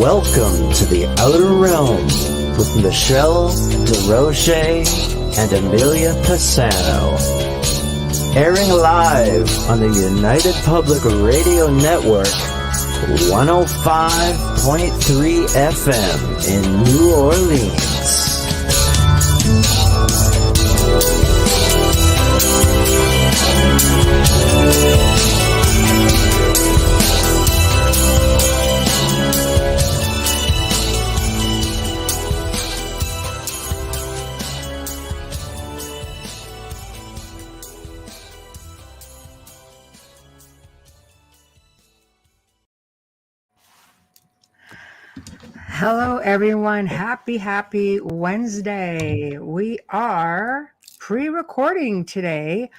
Welcome to the Outer Realm with Michelle DeRoche and Amelia Pisano. Airing live on the United Public Radio Network, 105.3 FM in New Orleans. Hello, everyone. Happy Wednesday. We are pre-recording today.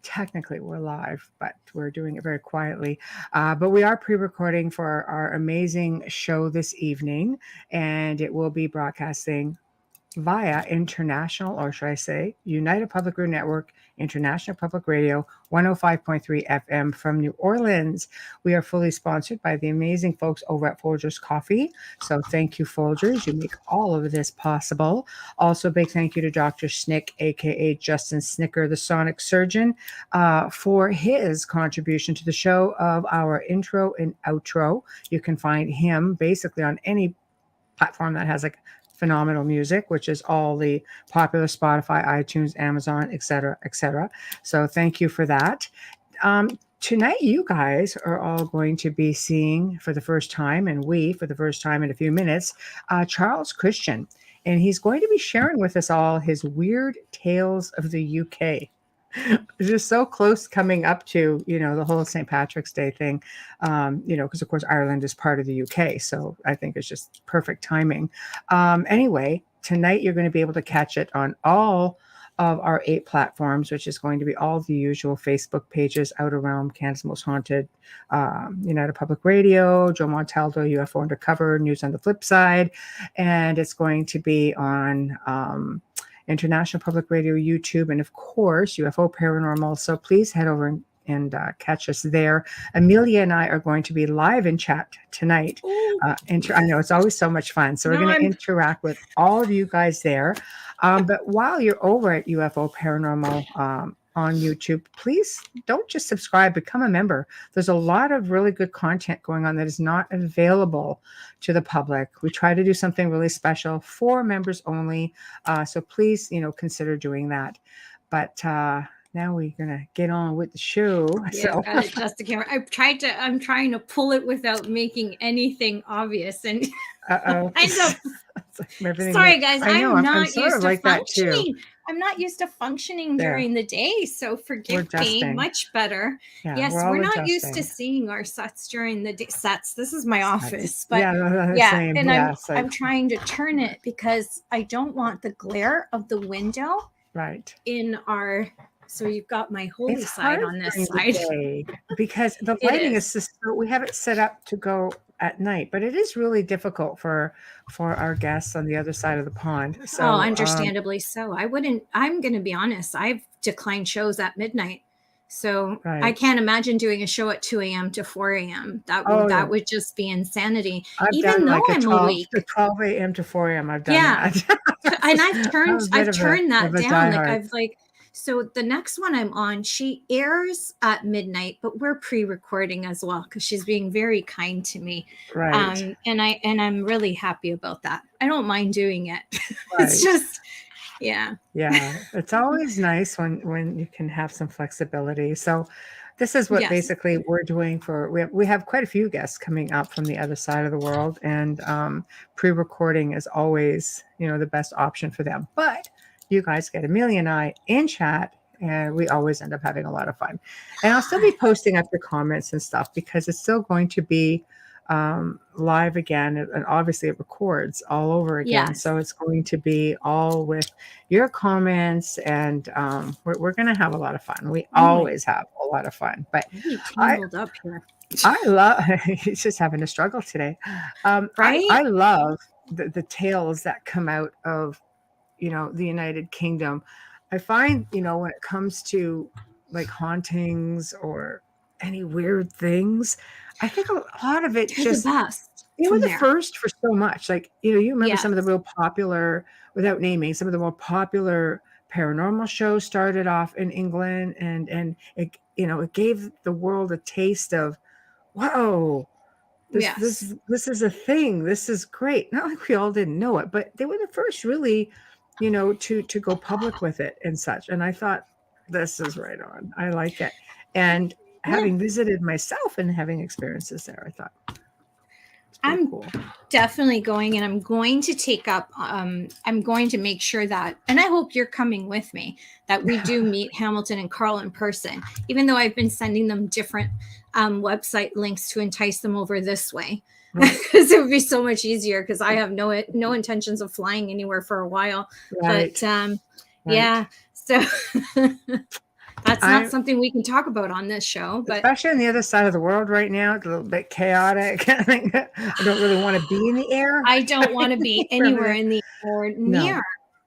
Technically, we're live, but we're doing it very quietly. But we are pre-recording for our amazing show this evening, and it will be broadcasting via international, or should I say, United Public Radio Network, International Public Radio, 105.3 FM from New Orleans. We are fully sponsored by the amazing folks over at Folgers Coffee. So thank you, Folgers. You make all of this possible. Also, big thank you to Dr. Snick, aka Justin Snicker, the Sonic Surgeon, for his contribution to the show of our intro and outro. You can find him basically on any platform that has like phenomenal music, which is all the popular Spotify, iTunes, Amazon, etc., etc. So thank you for that. Tonight, you guys are all going to be seeing for the first time, and we for the first time in a few minutes, Charles Christian. And he's going to be sharing with us all his weird tales of the UK. It's just so close coming up to, the whole St. Patrick's Day thing, because of course Ireland is part of the UK. So I think it's just perfect timing. Anyway, tonight you're going to be able to catch it on all of our 8 platforms, which is going to be all the usual Facebook pages, Outer Realm, Canada's Most Haunted, United Public Radio, Joe Montaldo, UFO Undercover, News on the Flip Side. And it's going to be on International Public Radio, YouTube, and of course, UFO Paranormal. So please head over and catch us there. Amelia and I are going to be live in chat tonight. I know it's always so much fun. So we're going to interact with all of you guys there. But while you're over at UFO Paranormal on YouTube, please don't just subscribe, become a member. There's a lot of really good content going on that is not available to the public. We try to do something really special for members only. So please, consider doing that. But now we're gonna get on with the show. Yeah, so. Gotta adjust the camera. I'm trying to pull it without making anything obvious, and sorry guys, I'm not used to functioning. I'm not used to functioning during the day, so forgive me. Much better. Yeah, yes, we're not used to seeing our sets during the day. Sets. This is my office, but same. And I'm trying to turn it because I don't want the glare of the window in our. So you've got my holy side on this side. Because the lighting is just, we have it set up to go at night, but it is really difficult for our guests on the other side of the pond. So understandably so. I'm going to be honest. I've declined shows at midnight. So I can't imagine doing a show at 2 a.m. to 4 a.m. That would just be insanity. Even though I'm awake. 12 a.m. to 4 a.m. I've done that. And I've turned that down. So the next one I'm on, she airs at midnight, but we're pre-recording as well because she's being very kind to me. Right. And I'm really happy about that. I don't mind doing it. It's just, Yeah. It's always nice when you can have some flexibility. So this is what basically we're doing we have quite a few guests coming up from the other side of the world, and pre-recording is always, the best option for them. But you guys get Amelia and I in chat, and we always end up having a lot of fun. And I'll still be posting up your comments and stuff because it's still going to be live again. And obviously it records all over again. Yes. So it's going to be all with your comments, and we're going to have a lot of fun. We always have a lot of fun. But up here. I love, he's just having a struggle today. I love the tales that come out of, the United Kingdom. I find, when it comes to like hauntings or any weird things, I think a lot of it They're the best. They were the first for so much. Like, you remember some of the real popular, without naming, some of the more popular paranormal shows started off in England, and it, it gave the world a taste of, whoa, this is a thing. This is great. Not like we all didn't know it, but they were the first really, to go public with it and such. And I thought, this is right on. I like it. And having visited myself and having experiences there, I thought, I'm cool. Definitely going, and I'm going to take up, I'm going to make sure that, and I hope you're coming with me, that we do meet Hamilton and Caul in person, even though I've been sending them different website links to entice them over this way, because it would be so much easier, because I have no intentions of flying anywhere for a while. Right. But yeah, so that's not something we can talk about on this show, but especially on the other side of the world right now, it's a little bit chaotic. I don't really want to be in the air. I don't want to be anywhere in the air near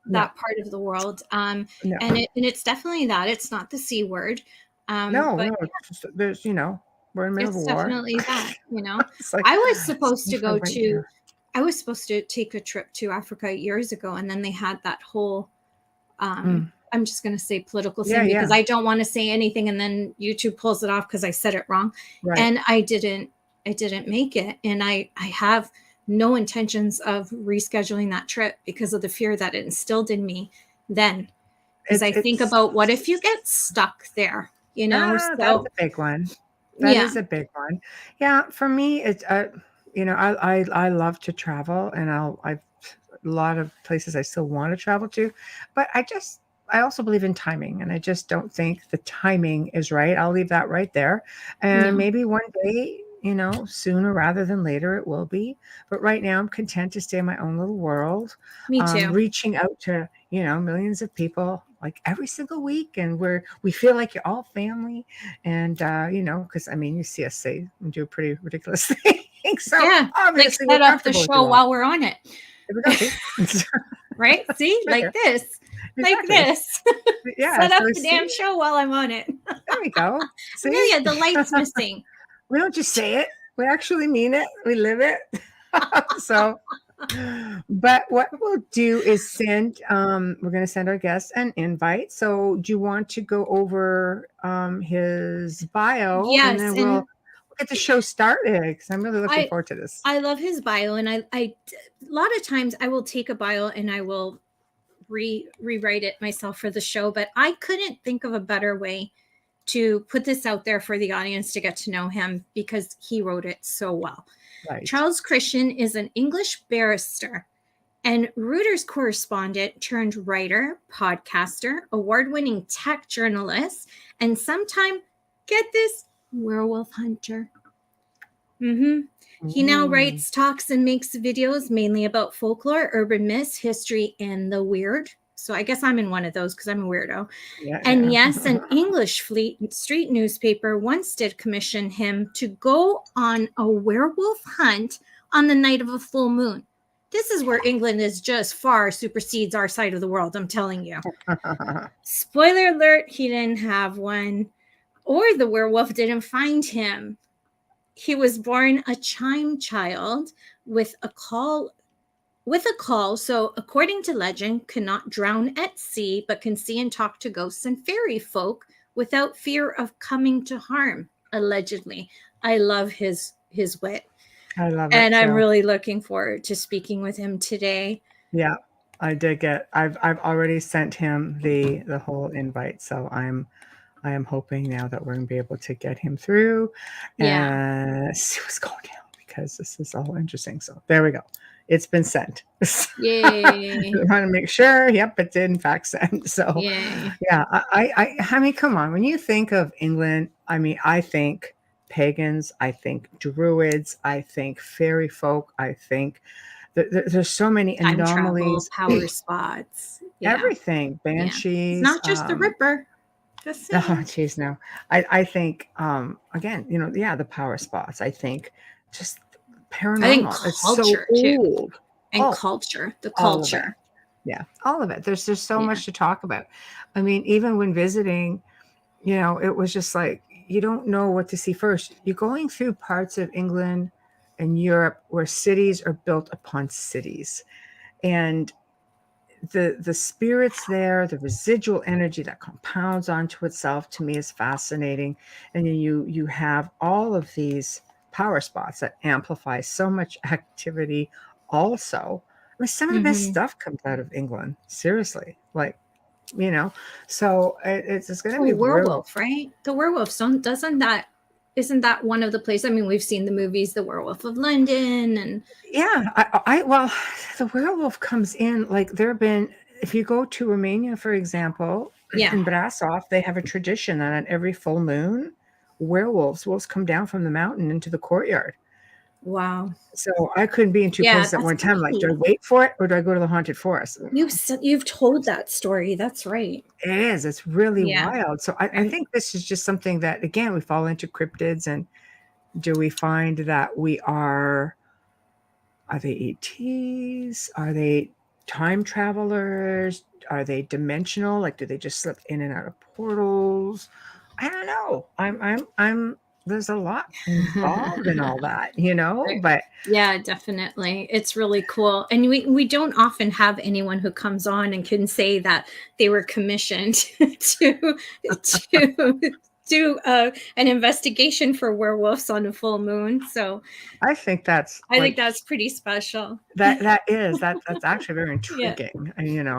that part of the world. And it's definitely that. It's not the C word. There's, we're in the middle of a war. Definitely that, like, I was supposed to take a trip to Africa years ago, and then they had that whole I'm just going to say political thing because I don't want to say anything, and then YouTube pulls it off because I said it wrong. Right. And I didn't make it. And I have no intentions of rescheduling that trip because of the fear that it instilled in me then. Because I think about, what if you get stuck there, so that's a big one. That is a big one. Yeah. For me, it's, I love to travel, and I've a lot of places I still want to travel to, but I also believe in timing, and I just don't think the timing is right. I'll leave that right there. And maybe one day, sooner rather than later it will be. But right now I'm content to stay in my own little world. Me too. Reaching out to, millions of people like every single week. And we feel like you're all family. And, because you see us say and do pretty ridiculous things. So obviously like set up the show while we're on it. See? Right? See, like this. Like this. Set up the damn show while I'm on it. There we go. See? Amelia, the light's missing. We don't just say it. We actually mean it. We live it. So, but what we'll do is send, we're going to send our guests an invite. So do you want to go over his bio? Yes. And then we'll get the show started, because I'm really looking forward to this. I love his bio. And I a lot of times I will take a bio and I will rewrite it myself for the show, but I couldn't think of a better way to put this out there for the audience to get to know him, because he wrote it so well. Right. Charles Christian is an English barrister and Reuters correspondent turned writer, podcaster, award-winning tech journalist, and sometime, get this, werewolf hunter. He now writes, talks, and makes videos mainly about folklore, urban myths, history, and the weird. So I guess I'm in one of those because I'm a weirdo. Yes, an English street newspaper once did commission him to go on a werewolf hunt on the night of a full moon. This is where England is just far supersedes our side of the world, I'm telling you. Spoiler alert, he didn't have one, or the werewolf didn't find him. He was born a chime child with a caul, so according to legend, cannot drown at sea, but can see and talk to ghosts and fairy folk without fear of coming to harm, allegedly. I love his wit. I love it. And I'm really looking forward to speaking with him today. Yeah, I did I've already sent him the whole invite. So I am hoping now that we're going to be able to get him through and see what's going on, because this is all interesting. So there we go. It's been sent. Yay. I want to make sure. Yep, it did in fact send. So I mean, come on. When you think of England, I think pagans, I think druids, I think fairy folk, I think there's so many anomalies. Power spots. Everything. Banshees. It's not just the Ripper. Oh, geez, no. I think, again, the power spots. I think just paranormal. I think culture, it's so old. And culture, the culture. Yeah, all of it. There's just so much to talk about. Even when visiting, it was just like, you don't know what to see first. You're going through parts of England in Europe where cities are built upon cities. And the spirits there, the residual energy that compounds onto itself, to me is fascinating. And then you have all of these power spots that amplify so much activity also. I mean, some of the best stuff comes out of England, seriously. Like, so it's going to be werewolf, right? The werewolves isn't that one of the places? I mean, we've seen the movies, The Werewolf of London, and well, the werewolf comes in, like, there have been, if you go to Romania, for example, in Brasov, they have a tradition that on every full moon, wolves come down from the mountain into the courtyard. Wow. So I couldn't be in two places at one time. Like, do I wait for it or do I go to the haunted forest? You've told that story. That's right. It is. It's really wild. So I think this is just something that, again, we fall into cryptids. And do we find that are they ETs? Are they time travelers? Are they dimensional? Like, do they just slip in and out of portals? I don't know. I'm there's a lot involved in all that, but yeah, definitely. It's really cool. And we don't often have anyone who comes on and can say that they were commissioned to do an investigation for werewolves on a full moon. So I think that's pretty special. That's actually very intriguing. And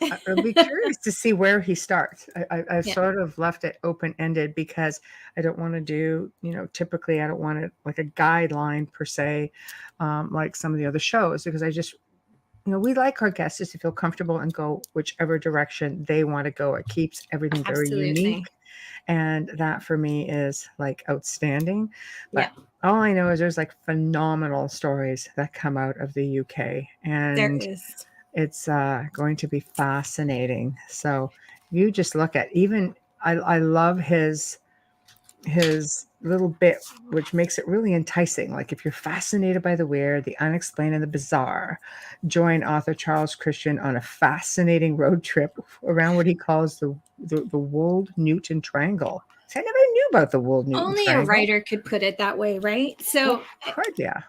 I'd be curious to see where he starts. I've sort of left it open-ended because I don't want to do, typically I don't want it like a guideline per se, like some of the other shows, because I just, we like our guests to feel comfortable and go whichever direction they want to go. It keeps everything very unique. And that for me is like outstanding. But all I know is there's like phenomenal stories that come out of the UK, and it's going to be fascinating. So you just look at, even I love his little bit, which makes it really enticing. Like, if you're fascinated by the weird, the unexplained, and the bizarre, join author Charles Christian on a fascinating road trip around what he calls the Wold Newton Triangle. So I never knew about the Wold Newton Triangle. Only a writer could put it that way, right? So,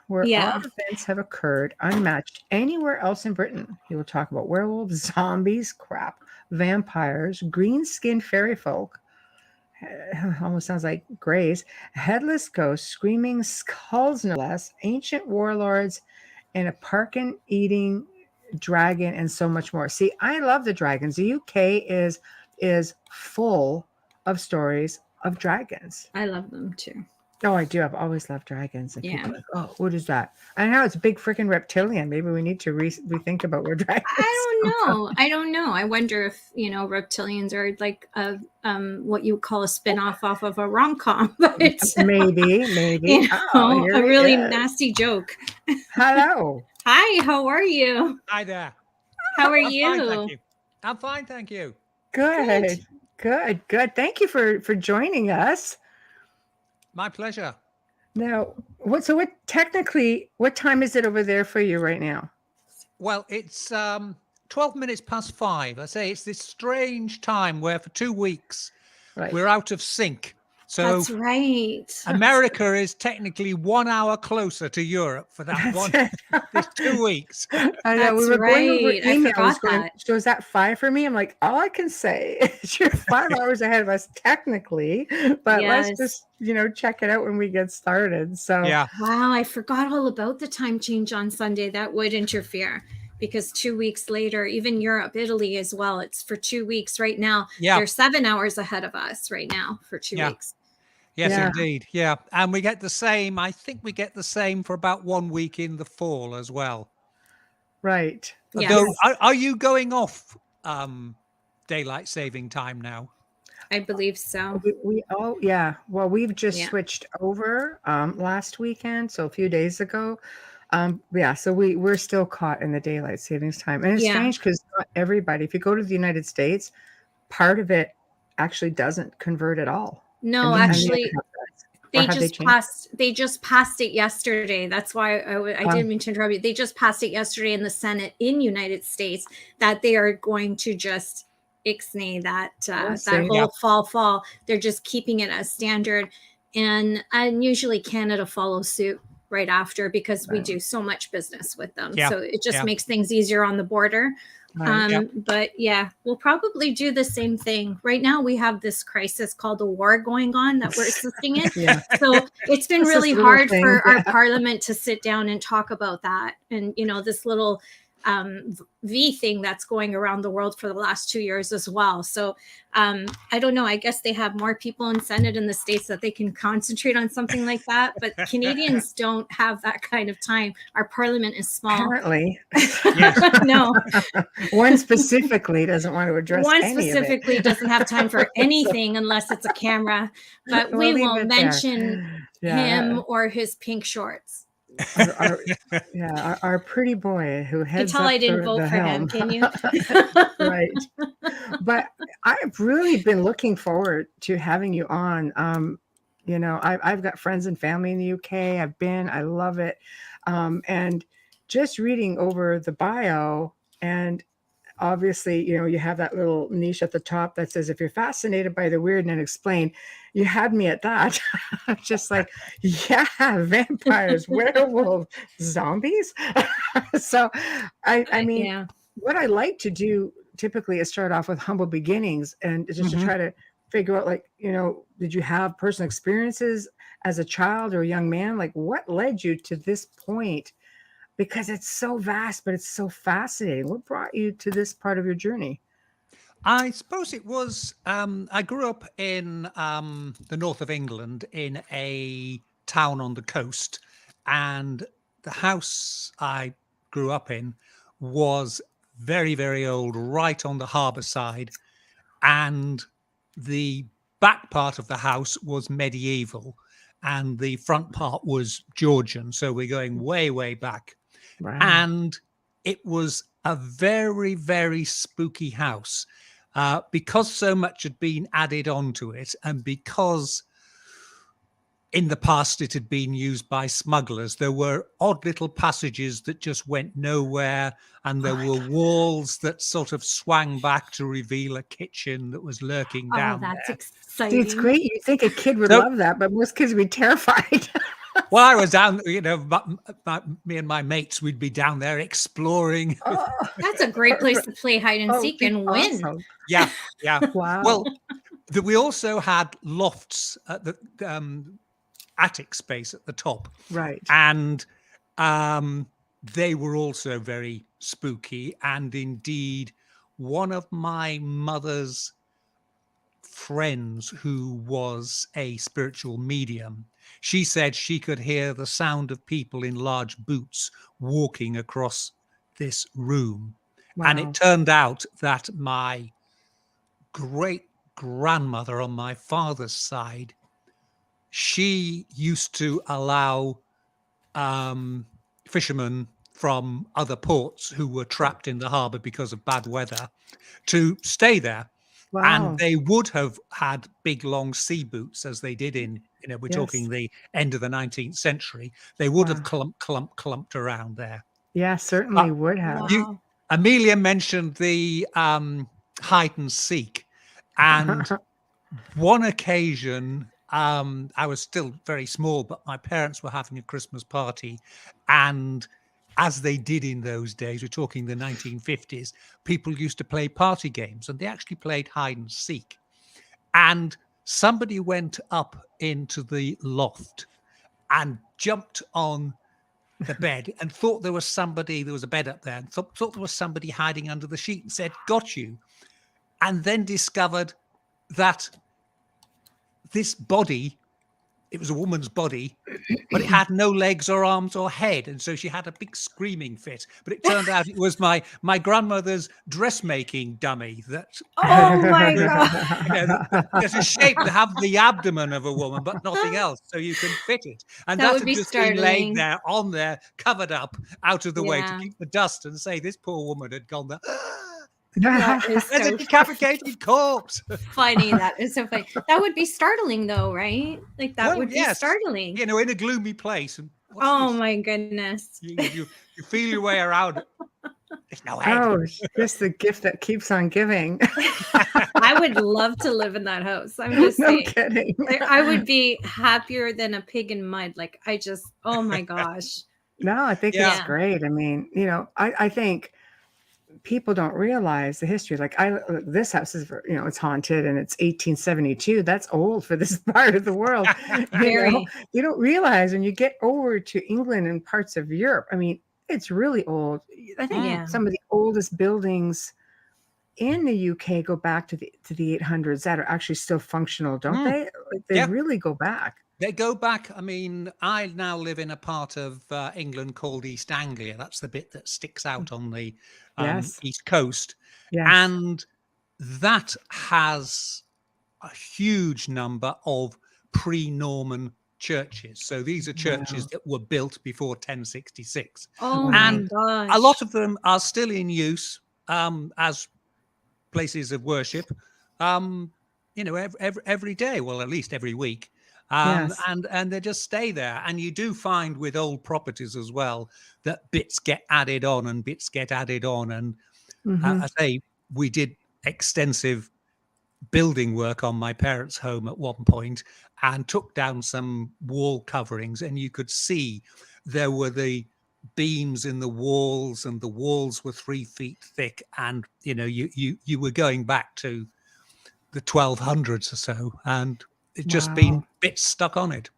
where all events have occurred unmatched anywhere else in Britain. He will talk about werewolves, zombies, vampires, green-skinned fairy folk, almost sounds like Grays, headless ghosts, screaming skulls, no less, ancient warlords, and a Parkin-eating dragon, and so much more. See, I love the dragons. The UK is full of stories of dragons. I love them too. Oh, I do. I've always loved dragons. And people are like, oh, what is that? I know it's a big freaking reptilian. Maybe we need to rethink about where dragons. I don't know. I wonder if reptilians are like what you would call a spin-off off of a rom-com. But maybe. A really nasty joke. Hello. Hi. How are you? Hi there. How are you? Fine, thank you. I'm fine, thank you. Good. Thank you for joining us. My pleasure. Now, what time is it over there for you right now? Well, it's 12 minutes past 5. I say it's this strange time where for 2 weeks we're out of sync. So that's right. America is technically 1 hour closer to Europe for that this 2 weeks. I know. We were going over emails. So is that 5 for me? I'm like, all I can say is you're 5 hours ahead of us technically, but let's just check it out when we get started. So wow, I forgot all about the time change on Sunday. That would interfere. Because 2 weeks later, even Europe, Italy as well, it's for 2 weeks right now. They're 7 hours ahead of us right now for 2 weeks. Yes, indeed. Yeah. And we get the same. I think we get the same for about 1 week in the fall as well. Right. Yes. Are you going off daylight saving time now? I believe so. Well, we've just switched over last weekend. So a few days ago. So we're still caught in the daylight savings time. And it's strange because not everybody, if you go to the United States, part of it actually doesn't convert at all. No, actually, they just passed it yesterday. That's why I didn't mean to interrupt you. They just passed it yesterday in the Senate in United States that they are going to just ixnay that whole fall. They're just keeping it as standard, and usually Canada follows suit. right after, because we do so much business with them. Yeah. So it just makes things easier on the border. Right. But yeah, we'll probably do the same thing. Right now we have this crisis called a war going on that we're assisting in. So it's been really hard for our parliament to sit down and talk about that. And, you know, this little V thing that's going around the world for the last 2 years as well. So I don't know. I guess they have more people in Senate in the States that they can concentrate on something like that. But Canadians don't have that kind of time. Our parliament is small. Apparently. No. One specifically doesn't want to address One any specifically of it. doesn't have time for anything unless it's a camera. But we won't mention him or his pink shorts. Our pretty boy who heads up I didn't vote for helm. him, can you? Right. But I've really been looking forward to having you on. You know, I've got friends and family in the UK. I love it. And just reading over the bio, and obviously, you know, you have that little niche at the top that says, if you're fascinated by the weird and unexplained, you had me at that. Just like, yeah, vampires, werewolves, zombies. So, I mean, what I like to do typically is start off with humble beginnings and just to try to figure out, like, you know, did you have personal experiences as a child or a young man? Like, what led you to this point? Because it's so vast, but it's so fascinating. What brought you to this part of your journey? I suppose it was, I grew up in the north of England in a town on the coast, and the house I grew up in was very, very old, right on the harbour side. And the back part of the house was medieval and the front part was Georgian. So we're going way, way back. Wow. And it was a very, very spooky house because so much had been added onto it, and because in the past it had been used by smugglers. There were odd little passages that just went nowhere, and there were walls that sort of swung back to reveal a kitchen that was lurking down there. Exciting. See, it's great. You'd think a kid would love that, but most kids would be terrified. Well, I was down, you know, me and my mates, we'd be down there exploring. Oh, that's a great place to play hide and seek and win. Awesome. Yeah. Wow. Well, we also had lofts at the attic space at the top. Right. And they were also very spooky. And indeed, one of my mother's friends, who was a spiritual medium, she said she could hear the sound of people in large boots walking across this room. Wow. And it turned out that my great grandmother on my father's side, she used to allow fishermen from other ports who were trapped in the harbor because of bad weather to stay there. Wow. And they would have had big, long sea boots, as they did in, you know, we're talking the end of the 19th century. They would have clumped around there. Yeah, certainly would have. Amelia mentioned the hide and seek. And one occasion, I was still very small, but my parents were having a Christmas party, and as they did in those days, we're talking the 1950s, people used to play party games, and they actually played hide and seek. And somebody went up into the loft and jumped on the bed and thought there was somebody, there was a bed up there, and thought there was somebody hiding under the sheet, and said, "Got you." And then discovered that this body, it was a woman's body, but it had no legs or arms or head. And so she had a big screaming fit. But it turned out it was my grandmother's dressmaking dummy that... Oh, my God. You know, there's a shape to have the abdomen of a woman, but nothing else. So you can fit it. And that had just been laid there, on there, covered up, out of the way to keep the dust, and say this poor woman had gone there. There's a decapitated corpse. Funny. That is so funny. That would be startling, though, right? Like that would be startling. You know, in a gloomy place. And my goodness. You feel your way around. There's no head. Oh, just the gift that keeps on giving. I would love to live in that house. I'm just saying. No kidding. I would be happier than a pig in mud. Like, oh my gosh. No, I think it's great. I mean, I think people don't realize the history. Like this house is, it's haunted and it's 1872. That's old for this part of the world. You don't realize when you get over to England and parts of Europe. I mean, it's really old. I think some of the oldest buildings in the UK go back to the 800s that are actually still functional, don't they? Like, they really go back. They go back. I mean, I now live in a part of England called East Anglia. That's the bit that sticks out on the East Coast. Yes. And that has a huge number of pre-Norman churches. So these are churches that were built before 1066. Oh, and my gosh. A lot of them are still in use as places of worship, every day, well, at least every week. And they just stay there. And you do find with old properties as well that bits get added on and bits get added on. And I say we did extensive building work on my parents' home at one point and took down some wall coverings, and you could see there were the beams in the walls, and the walls were 3 feet thick, and you were going back to the 1200s or so, and it's just been bits stuck on it.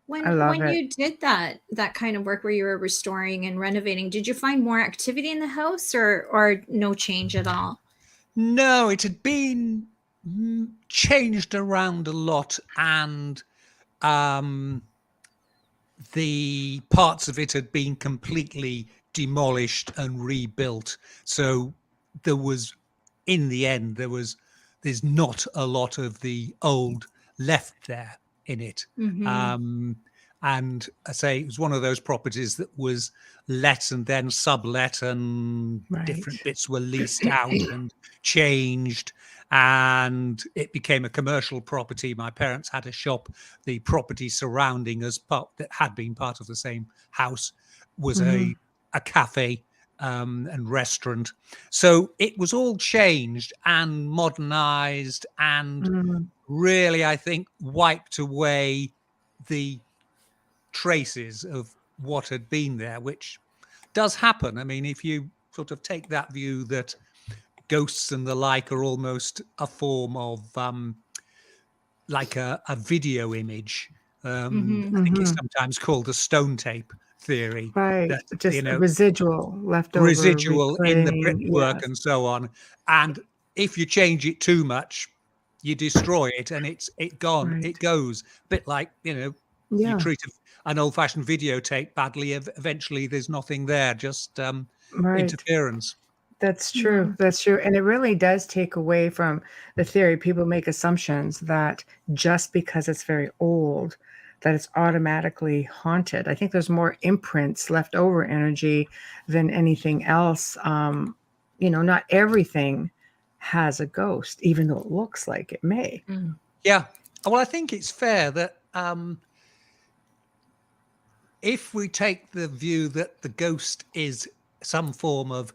When you did that kind of work where you were restoring and renovating, did you find more activity in the house or no change at all? No, it had been changed around a lot, and the parts of it had been completely demolished and rebuilt. So in the end, there's not a lot of the old left there in it. And I say it was one of those properties that was let and then sublet, and different bits were leased out and changed, and it became a commercial property. My parents had a shop. The property surrounding us, that had been part of the same house, was a cafe and restaurant. So it was all changed and modernized, and really, I think, wiped away the traces of what had been there, which does happen. I mean, if you sort of take that view that ghosts and the like are almost a form of like a video image. I think it's sometimes called the stone tape theory. Right. That, just a residual left over. Residual in the brickwork and so on. And if you change it too much, you destroy it, and it's gone. It goes. A bit like, you treat an old-fashioned videotape badly, eventually there's nothing there, just interference. That's true. That's true. And it really does take away from the theory. People make assumptions that just because it's very old, that it's automatically haunted. I think there's more imprints, leftover energy than anything else. Not everything has a ghost, even though it looks like it may. Yeah. Well, I think it's fair that if we take the view that the ghost is some form of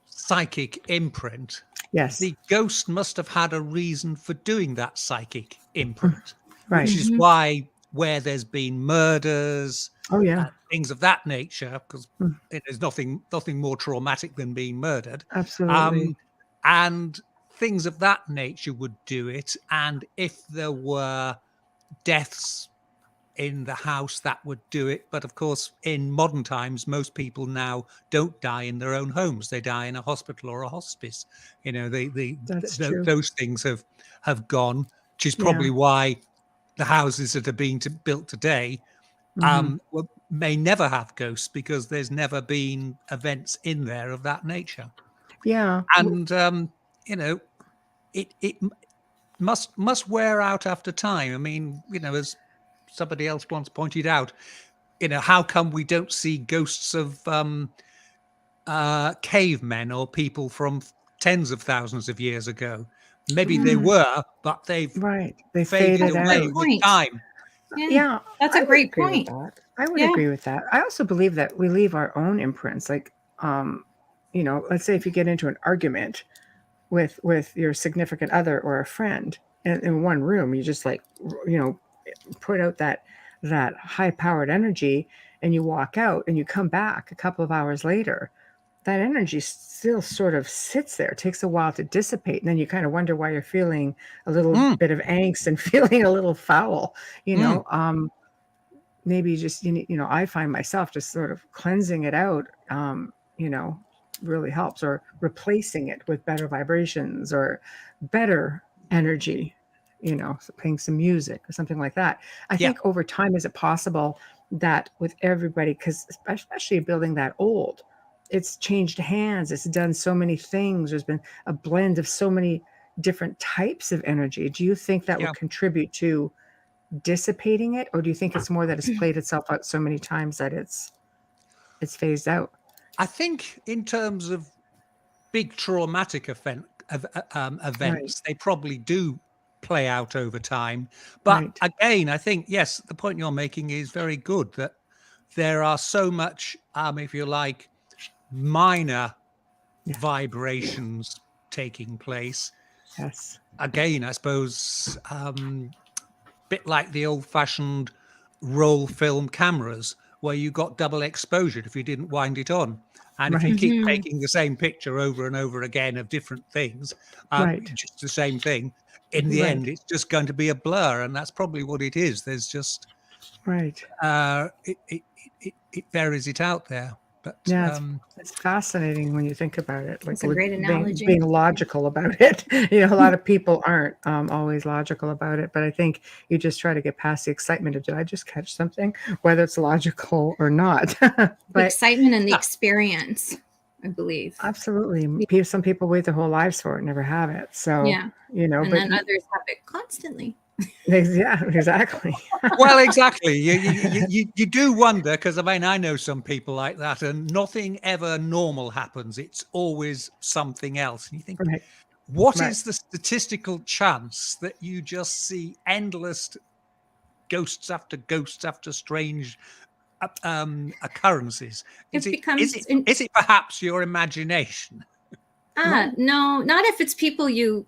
psychic imprint, the ghost must have had a reason for doing that psychic imprint, which is why where there's been murders, things of that nature, because there's nothing more traumatic than being murdered. Absolutely. And things of that nature would do it. And if there were deaths in the house, that would do it. But of course, in modern times, most people now don't die in their own homes. They die in a hospital or a hospice. Those things have gone, which is probably why the houses that are being built today may never have ghosts, because there's never been events in there of that nature. Yeah. And, it must wear out after time. I mean, as somebody else once pointed out, how come we don't see ghosts of cavemen or people from tens of thousands of years ago? Maybe they were, but they faded away with time. Yeah, that's a great point. I would agree with that. I also believe that we leave our own imprints. Like let's say if you get into an argument with your significant other or a friend in one room, you just put out that high powered energy, and you walk out and you come back a couple of hours later, that energy still sort of sits there. It takes a while to dissipate, and then you kind of wonder why you're feeling a little bit of angst and feeling a little foul. Maybe just I find myself just sort of cleansing it out. Really helps, or replacing it with better vibrations or better energy. Playing some music or something like that. I think over time, is it possible that with everybody, because especially building that old, it's changed hands, it's done so many things, there's been a blend of so many different types of energy. Do you think that will contribute to dissipating it, or do you think it's more that it's played itself out so many times that it's phased out? I think in terms of big traumatic events, they probably do play out over time. But again, I think, yes, the point you're making is very good, that there are so much, if you like, minor vibrations taking place. Yes. Again, I suppose, bit like the old-fashioned roll film cameras, where you got double exposure if you didn't wind it on. And if you keep taking the same picture over and over again of different things, just the same thing, in the end, it's just going to be a blur. And that's probably what it is. There's just, it buries it out there. But it's fascinating when you think about it. It's a great analogy. Being logical about it. A lot of people aren't always logical about it, but I think you just try to get past the excitement of, did I just catch something, whether it's logical or not. But the excitement and the experience, I believe. Absolutely. Some people wait their whole lives for it, never have it. So, and then others have it constantly. Yeah, exactly. Well, exactly. You do wonder, because I know some people like that, and nothing ever normal happens. It's always something else. And you think, what is the statistical chance that you just see endless ghosts after strange occurrences? Is it perhaps your imagination? No, not if it's people you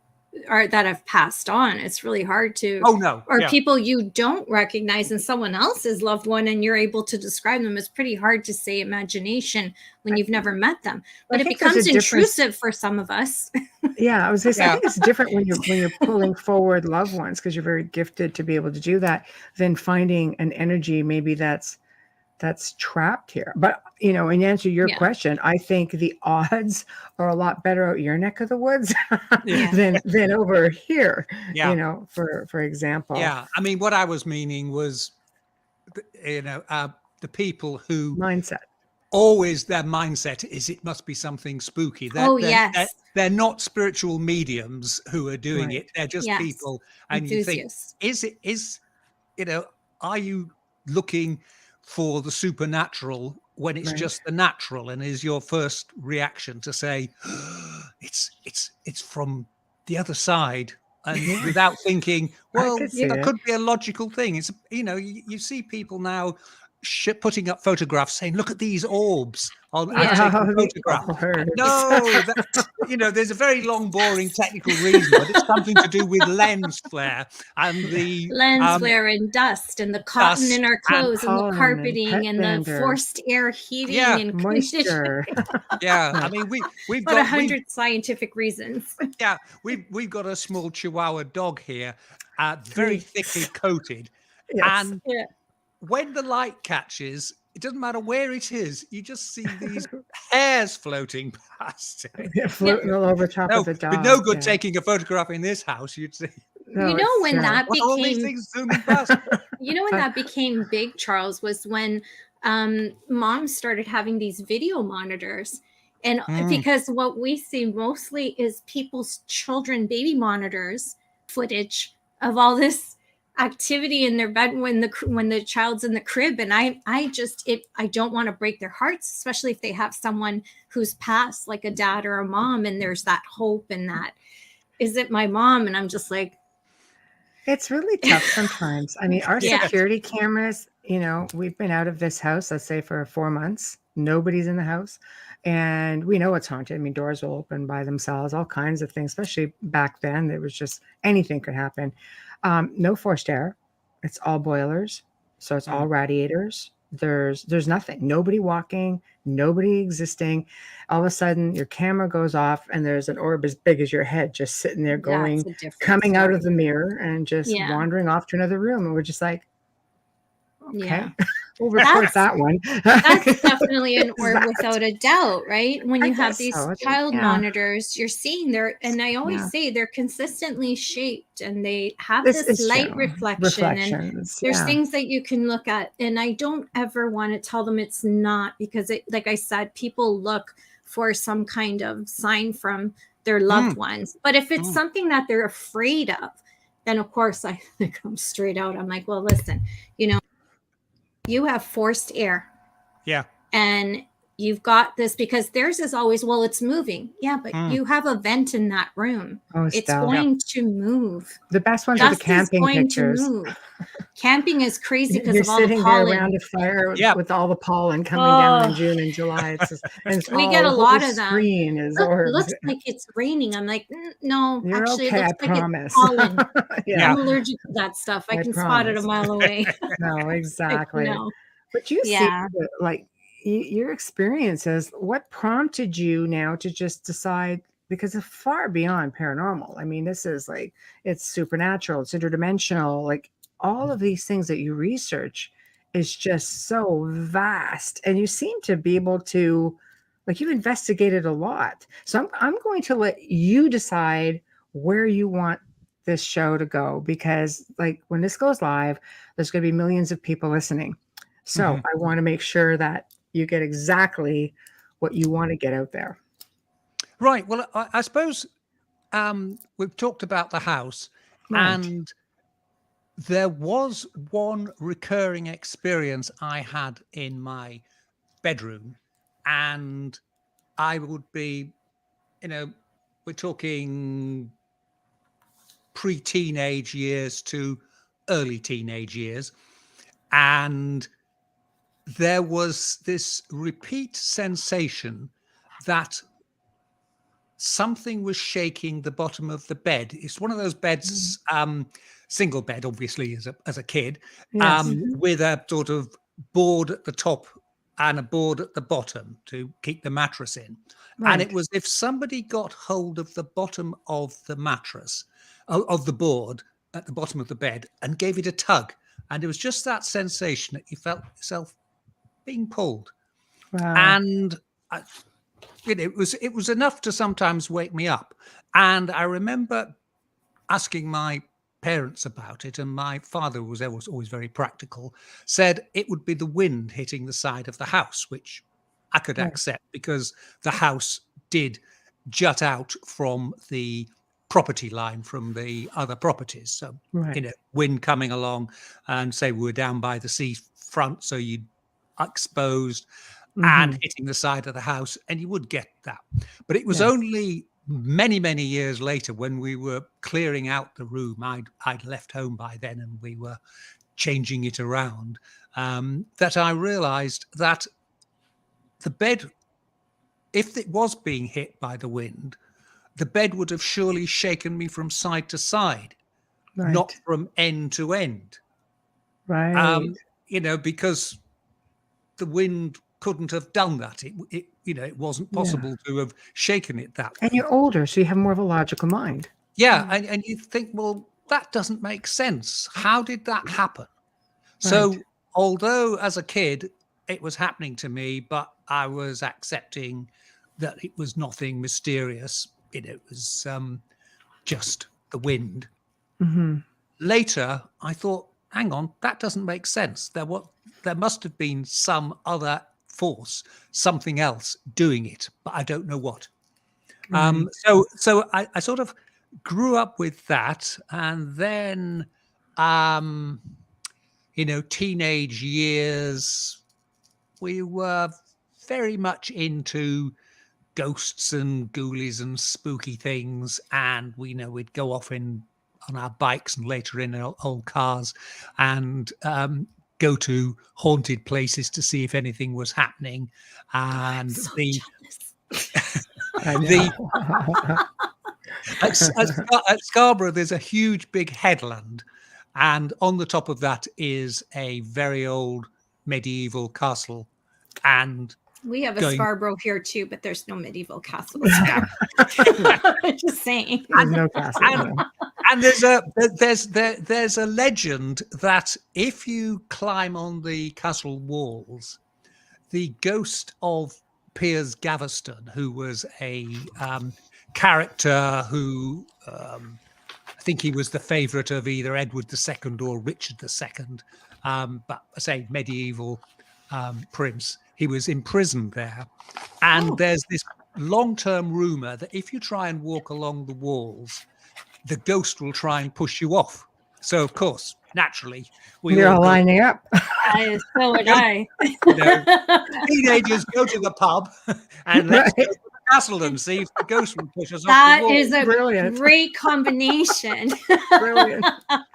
that have passed on. It's really hard to. Oh no! Or people you don't recognize in someone else's loved one, and you're able to describe them. It's pretty hard to say imagination when you've never met them. But it becomes intrusive for some of us. Yeah, I was going to say, I think it's different when you're pulling forward loved ones, because you're very gifted to be able to do that, than finding an energy maybe that's trapped here. But in answer to your question, I think the odds are a lot better out your neck of the woods than over here. For example. Yeah, what I was meaning was, the people who mindset. Always their mindset is it must be something spooky. They're not spiritual mediums who are doing it. They're just people. And you think, are you looking for the supernatural when it's just the natural? And is your first reaction to say, it's from the other side, and without thinking, well, that could be a logical thing. It's, you see people now putting up photographs saying, look at these orbs. I've taken a photograph. No, there's a very long, boring technical reason, but it's something to do with lens flare and the lens flare and dust and the cotton in our clothes and the carpeting and the forced air heating and moisture. We've got 100 scientific reasons. Yeah, we've got a small Chihuahua dog here, very thickly coated, and when the light catches, it doesn't matter where it is, you just see these hairs floating past it. Floating all over top of the dog. With no good taking a photograph in this house, you'd see. When that became all these things zooming past. When that became big, Charles, was when moms started having these video monitors. And because what we see mostly is people's children, baby monitors, footage of all this activity in their bed when the child's in the crib, and I don't want to break their hearts, especially if they have someone who's passed, like a dad or a mom, and there's that hope and that, is it my mom? And I'm just like, it's really tough sometimes. Our security cameras, we've been out of this house, let's say, for 4 months, Nobody's in the house. And we know it's haunted. I mean, doors will open by themselves, all kinds of things, especially back then. There was just anything could happen. No forced air. It's all boilers. So it's all radiators. There's nothing. Nobody walking, nobody existing. All of a sudden your camera goes off and there's an orb as big as your head just sitting there going, coming out of the mirror and just wandering off to another room. And we're just like, okay. We'll report that one. That's definitely an orb without a doubt, right? When you have these child monitors, you're seeing and I always say they're consistently shaped and they have this light reflection. And there's things that you can look at. And I don't ever want to tell them it's not, because like I said, people look for some kind of sign from their loved ones. But if it's something that they're afraid of, then of course I come straight out. I'm like, well, listen, you have forced air. Yeah. And you've got this, because theirs is always, well, it's moving. Yeah, but you have a vent in that room. Oh, it's going to move. The best ones are the camping pictures. Camping is crazy because of all the pollen. You're sitting there around a fire with all the pollen coming down in June and July. We get a lot of them. It looks like it's raining. I'm like, no, You're actually, okay, it looks I like promise. it's pollen. I'm allergic to that stuff. I can spot it a mile away. No, exactly. No. But you see, like, your experiences, what prompted you now to just decide, because it's far beyond paranormal. I mean, this is like, it's supernatural, it's interdimensional, like all of these things that you research is just so vast. And you seem to be able to, like, you've investigated a lot. So I'm going to let you decide where you want this show to go, because like when this goes live, there's going to be millions of people listening. So I want to make sure that you get exactly what you want to get out there. Right. Well, I suppose we've talked about the house, and there was one recurring experience I had in my bedroom, and I would be, we're talking pre-teenage years to early teenage years, and there was this repeat sensation that something was shaking the bottom of the bed. It's one of those beds, single bed, obviously, as a kid, with a sort of board at the top and a board at the bottom to keep the mattress in. Right. And it was if somebody got hold of the bottom of the mattress, of the board at the bottom of the bed, and gave it a tug. And it was just that sensation that you felt yourself being pulled. Wow. And it was enough to sometimes wake me up. And I remember asking my parents about it, and my father was always very practical, said it would be the wind hitting the side of the house, which I could accept because the house did jut out from the property line from the other properties. So, wind coming along, and say we were down by the sea front, so you'd exposed and hitting the side of the house, and you would get that. But it was only many, many years later, when we were clearing out the room, I'd left home by then, and we were changing it around, that I realized that the bed, if it was being hit by the wind, the bed would have surely shaken me from side to side, not from end to end. Right. Because the wind couldn't have done that. It wasn't possible to have shaken it that way. And you're older, so you have more of a logical mind. Yeah, and you think, well, that doesn't make sense. How did that happen? Right. So although as a kid it was happening to me, but I was accepting that it was nothing mysterious. It was just the wind. Later, I thought, hang on, that doesn't make sense. There must have been some other force, something else doing it, but I don't know what. So I sort of grew up with that, and then teenage years, we were very much into ghosts and ghoulies and spooky things, and we'd go off on our bikes and later in our old cars and go to haunted places to see if anything was happening. And at Scarborough, there's a huge big headland, and on the top of that is a very old medieval castle. And we have a Scarborough here too, but there's no medieval castles here. Just saying. There's no castle. And there's a legend that if you climb on the castle walls, the ghost of Piers Gaveston, who was a character who I think he was the favourite of either Edward II or Richard II, but I say medieval prince. He was imprisoned there, and there's this long-term rumour that if you try and walk along the walls, the ghost will try and push you off. So, of course, naturally, you're all lining up. So would I. Teenagers go to the pub and let's go to the castle and see if the ghost will push us off That the wall. is a great combination. Brilliant.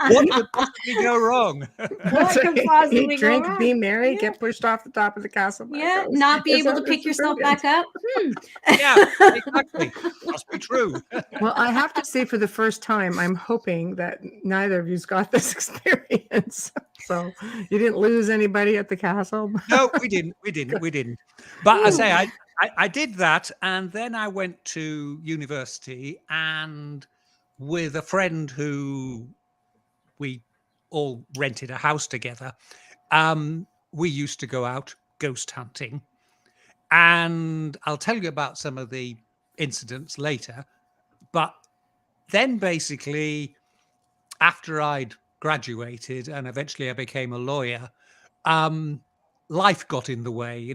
What could possibly go wrong? What could possibly go drink, wrong? be merry, get pushed off the top of the castle. Yeah, not be able to pick yourself back up. Yeah, exactly. Must be true. Well, I have to say, for the first time, I'm hoping that neither of you's got this experience. So you didn't lose anybody at the castle? No, we didn't. But I say I did that, and then I went to university, and with a friend who we all rented a house together, we used to go out ghost hunting. And I'll tell you about some of the incidents later. But then basically, after I'd graduated and eventually I became a lawyer, life got in the way,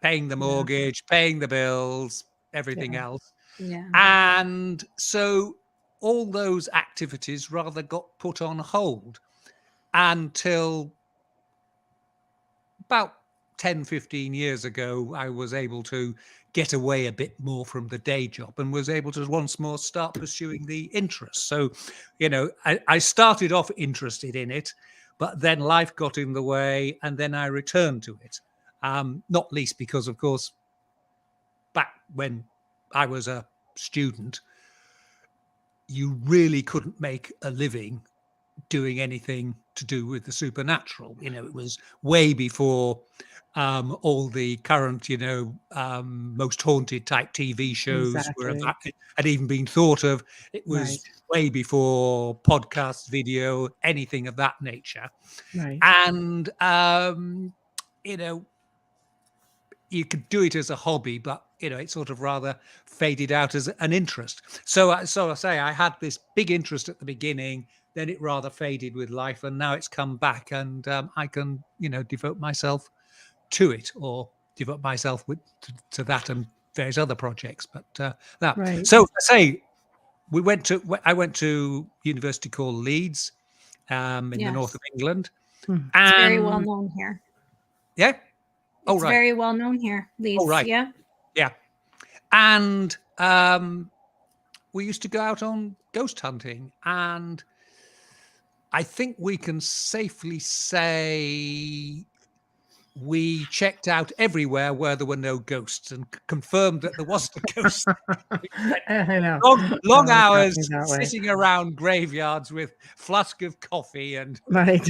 paying the mortgage, paying the bills, everything else. Yeah. And so all those activities rather got put on hold until about 10, 15 years ago, I was able to get away a bit more from the day job and was able to once more start pursuing the interest. So, I started off interested in it, but then life got in the way and then I returned to it. Not least because, of course, back when I was a student, you really couldn't make a living doing anything to do with the supernatural. It was way before all the current, most haunted type TV shows had even been thought of. It was way before podcast, video, anything of that nature. Right. And, you could do it as a hobby, but, it sort of rather faded out as an interest. So I say I had this big interest at the beginning, then it rather faded with life, and now it's come back, and I can, devote myself to it, or devote myself to that and various other projects. But that. Right. So I say I went to university called Leeds, in the north of England. It's very well known here. Yeah. It's very well known here, Leeds. Oh, right. Yeah. Yeah. And we used to go out on ghost hunting, and I think we can safely say we checked out everywhere where there were no ghosts and confirmed that there wasn't a ghost. I know. Long hours sitting around graveyards with flask of coffee and nothing.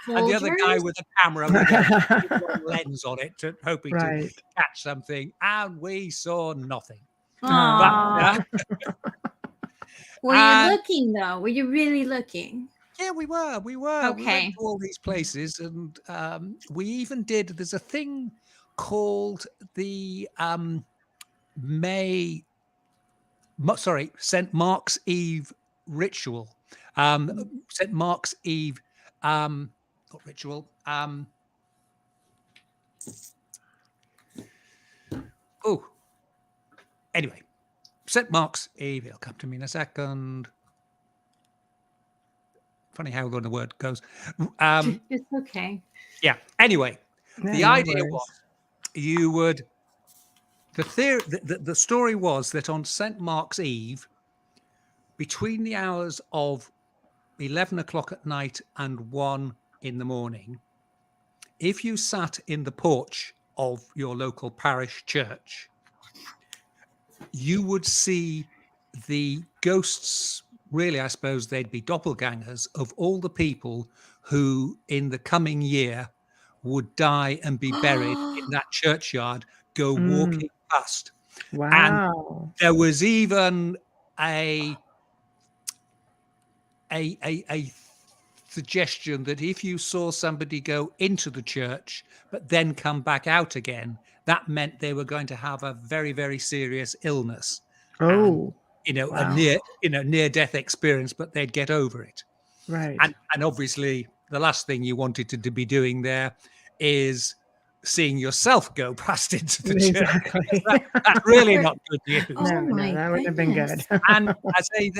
And the other guy with a camera with a lens on it, hoping to catch something, and we saw nothing. But, were you looking though? Were you really looking? Yeah, we were. Okay. We went to all these places, and we even did. There's a thing called the St. Mark's Eve ritual. St. Mark's Eve. Not ritual. Anyway, St. Mark's Eve. It'll come to me in a second. Funny how the word goes. It's okay. Yeah. Anyway, the idea was you would. The story was that on St. Mark's Eve, between the hours of 11 o'clock at night and 1 in the morning, if you sat in the porch of your local parish church, you would see the ghosts, really, I suppose they'd be doppelgangers of all the people who in the coming year would die and be buried in that churchyard, go walking past. Wow. And there was even a suggestion that if you saw somebody go into the church but then come back out again, that meant they were going to have a very, very serious illness. Oh, and, wow. a near death experience, but they'd get over it. Right. And obviously the last thing you wanted to be doing there is seeing yourself go past into the church. That's really not good news. No, that would have been good. And I say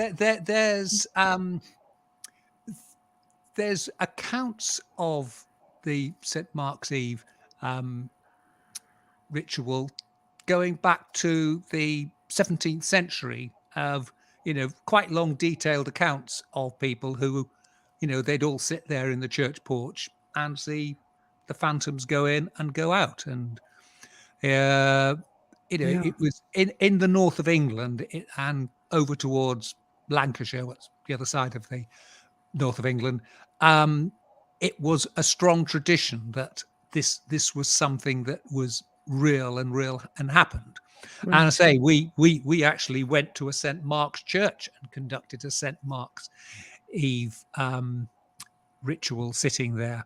there's accounts of the St. Mark's Eve ritual going back to the 17th century of, quite long detailed accounts of people who, they'd all sit there in the church porch and see the phantoms go in and go out. And, it was in the north of England and over towards Lancashire, what's the other side of the north of England. It was a strong tradition that this was something that was real and happened. Right. And I say we actually went to a St. Mark's church and conducted a St. Mark's Eve ritual sitting there.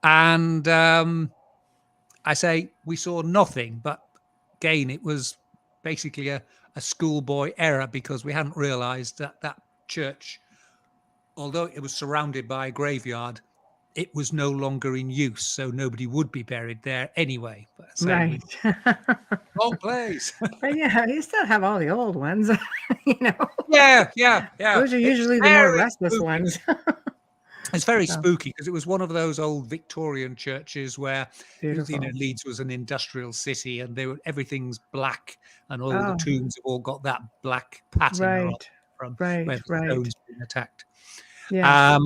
And I say we saw nothing, but again, it was basically a schoolboy error because we hadn't realized that church, although it was surrounded by a graveyard, it was no longer in use, so nobody would be buried there anyway. But right. Wrong place. But yeah, you still have all the old ones, Yeah. Those are usually the more restless ones. It's very spooky because it was one of those old Victorian churches where Leeds was an industrial city and everything's black and all the tombs have all got that black pattern from where the stones been attacked. Yeah.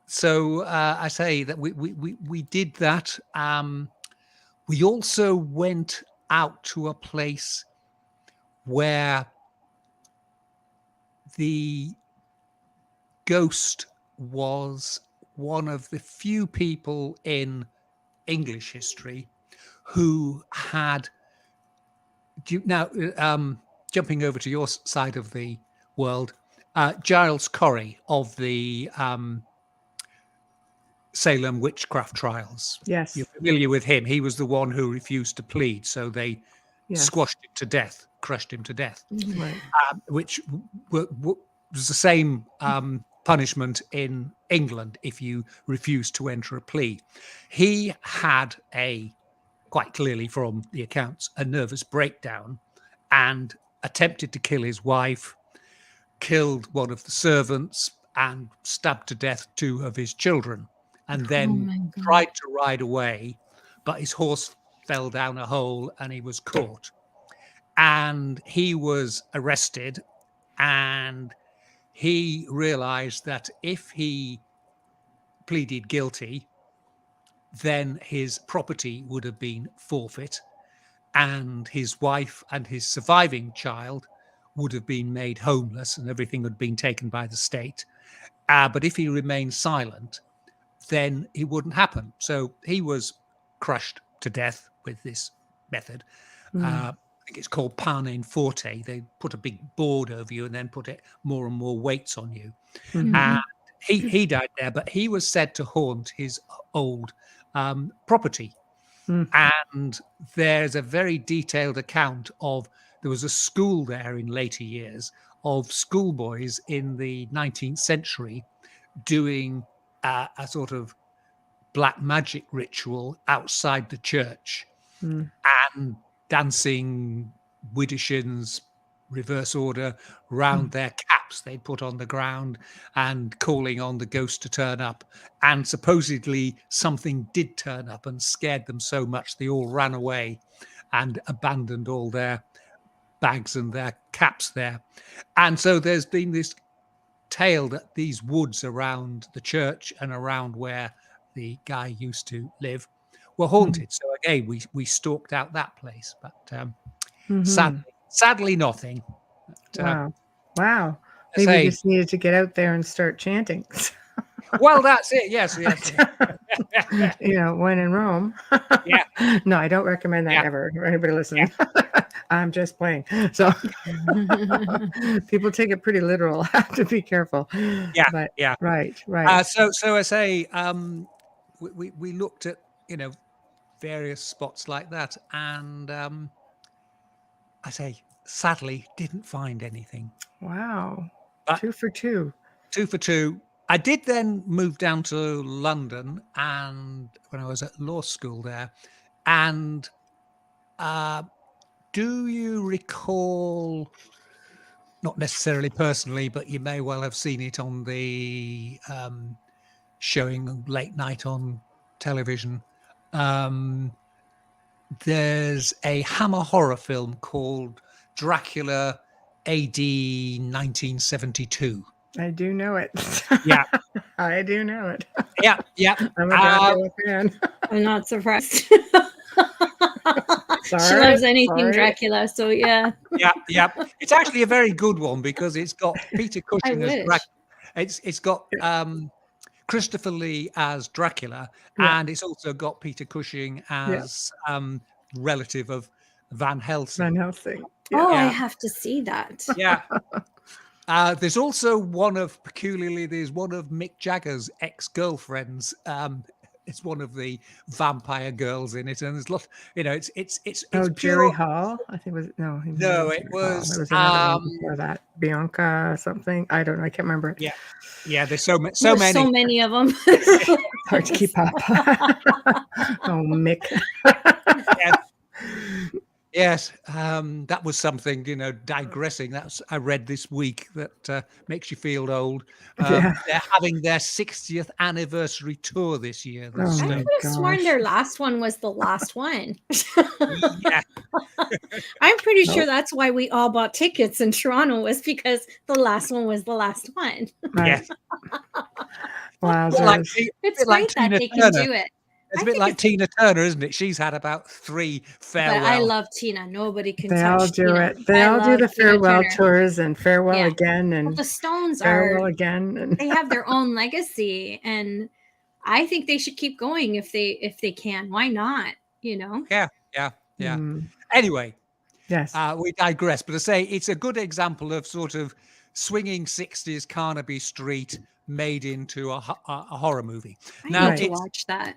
So I say that we did that. We also went out to a place where the ghost was one of the few people in English history who had jumping over to your side of the world, Giles Corey of the Salem witchcraft trials. Yes. You're familiar with him. He was the one who refused to plead, so they squashed him to death, crushed him to death, which was the same punishment in England if you refused to enter a plea. He had quite clearly from the accounts, a nervous breakdown and attempted to kill his wife, killed one of the servants and stabbed to death 2 of his children, and then tried to ride away, but his horse fell down a hole and he was caught. And he was arrested, and he realized that if he pleaded guilty, then his property would have been forfeit, and his wife and his surviving child would have been made homeless, and everything had been taken by the state. But if he remained silent, then it wouldn't happen. So he was crushed to death with this method. I think it's called pane in forte. They put a big board over you and then put more and more weights on you. And he died there, but he was said to haunt his old property. And there's a very detailed account of, there was a school there in later years of schoolboys in the 19th century doing a sort of black magic ritual outside the church and dancing widdershins, reverse order, round their caps they'd put on the ground and calling on the ghost to turn up. And supposedly something did turn up and scared them so much they all ran away and abandoned all their bags and their caps there. And so there's been this tale that these woods around the church and around where the guy used to live were haunted. So again, we stalked out that place, but sadly nothing. But, wow. Maybe you just needed to get out there and start chanting. Well, that's it. Yes. When in Rome. Yeah. No, I don't recommend that ever for anybody listening. Yeah. I'm just playing. So people take it pretty literal. Have to be careful. Yeah. But, yeah. Right. So I say, we looked at various spots like that, and I say sadly didn't find anything. Wow. But 2 for 2. 2 for 2. I did then move down to London, and when I was at law school there, and do you recall, not necessarily personally, but you may well have seen it on the showing late night on television, there's a Hammer horror film called Dracula AD 1972. I do know it. Yeah. I do know it. Yeah. I'm a Dracula fan. I'm not surprised. Sorry, she loves anything Dracula, so yeah. Yeah. It's actually a very good one because it's got Peter Cushing as Dracula. It's got Christopher Lee as Dracula, and it's also got Peter Cushing as relative of Van Helsing. Van Helsing. Yeah. Oh, I have to see that. Yeah. There's also one of Mick Jagger's ex-girlfriends. It's one of the vampire girls in it, and there's lots. It's Jerry Hall. I think it was it was another one before that. Bianca something. I don't know. I can't remember it. Yeah. There's so many. So many of them. Hard to keep up. Oh, Mick. Yes, that was something, digressing. I read this week that makes you feel old. They're having their 60th anniversary tour this year. I could have sworn their last one was the last one. Yeah. I'm pretty sure that's why we all bought tickets in Toronto, was because the last one was the last one. Yes. Wow. It's great that they can do it. It's a bit like Tina Turner, isn't it? She's had about 3 farewell. But I love Tina. Nobody can touch They all do Tina. it. They all do the farewell tours and farewell again, and the Stones farewell again. And they have their own legacy, and I think they should keep going if they can. Why not? Yeah. Anyway, yes, we digress. But I say it's a good example of sort of swinging 60s Carnaby Street made into a horror movie. I need to watch that.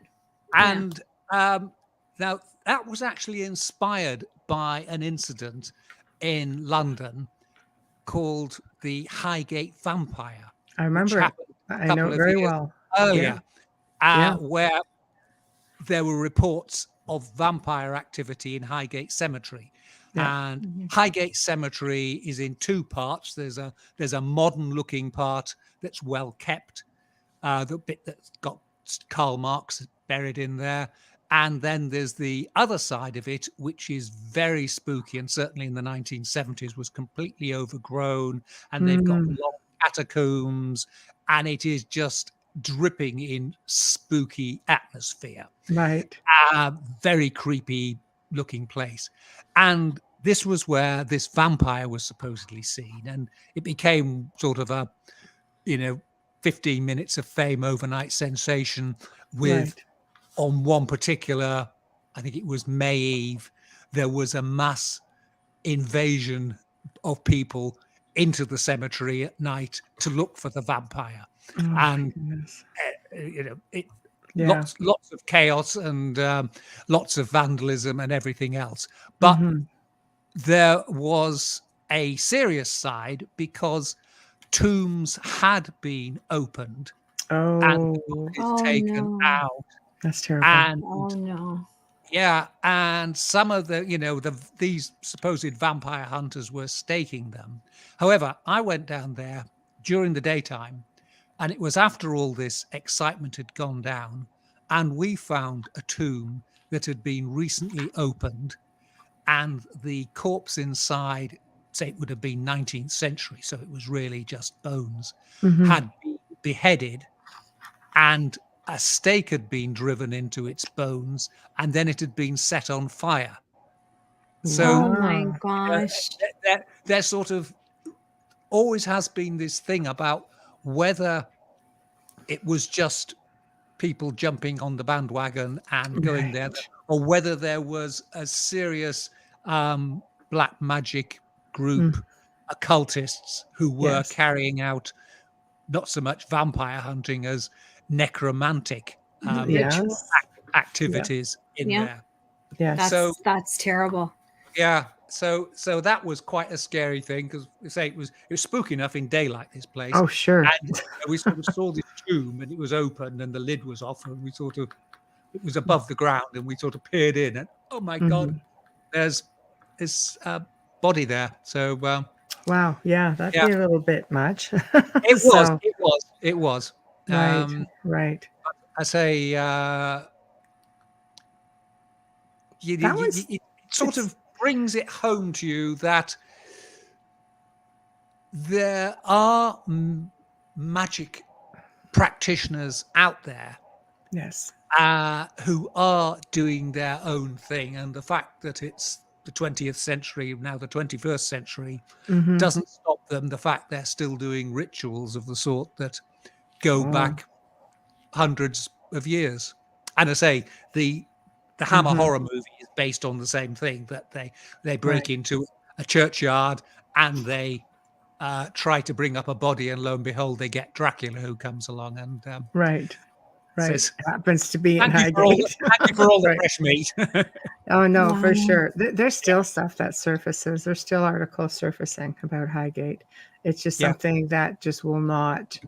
And now that was actually inspired by an incident in London called the Highgate Vampire. I remember it. I know it very well. Earlier, where there were reports of vampire activity in Highgate Cemetery. Yeah. And Highgate Cemetery is in 2 parts. There's a modern looking part that's well kept, the bit that's got Karl Marx buried in there, and then there's the other side of it, which is very spooky, and certainly in the 1970s was completely overgrown, and they've got long catacombs, and it is just dripping in spooky atmosphere. Right. Very creepy looking place. And this was where this vampire was supposedly seen, and it became sort of a 15 minutes of fame overnight sensation with on one particular, I think it was May Eve, there was a mass invasion of people into the cemetery at night to look for the vampire. Lots of chaos and lots of vandalism and everything else. But there was a serious side because tombs had been opened and taken out. That's terrible. And and some of these supposed vampire hunters were staking them. However, I went down there during the daytime, and it was after all this excitement had gone down, and we found a tomb that had been recently opened, and the corpse inside say it would have been 19th century, so it was really just bones, Mm-hmm. had been beheaded, and a stake had been driven into its bones, and then it had been set on fire. So, oh my gosh, there sort of always has been this thing about whether it was just people jumping on the bandwagon and going there, or whether there was a serious black magic group, occultists, who were carrying out not so much vampire hunting as necromantic activities in there. Yeah, that's terrible. Yeah, so that was quite a scary thing, because we say it was spooky enough in daylight, this place. Oh, sure. And we sort of saw this tomb, and it was open, and the lid was off, and we sort of, it was above the ground, and we sort of peered in, and oh my God, there's this body there. So wow, yeah, that'd be a little bit much. It was. Right. I say, it sort of brings it home to you that there are magic practitioners out there, yes, who are doing their own thing, and the fact that it's the 20th century, now the 21st century, doesn't stop them. The fact they're still doing rituals of the sort that go back hundreds of years. And I say, the Hammer horror movie is based on the same thing, that they break into a churchyard and they try to bring up a body, and lo and behold, they get Dracula, who comes along and right. Says, happens to be in Highgate. Thank you for all the fresh meat. Oh no, for sure. There's still stuff that surfaces. There's still articles surfacing about Highgate. It's just something that just will not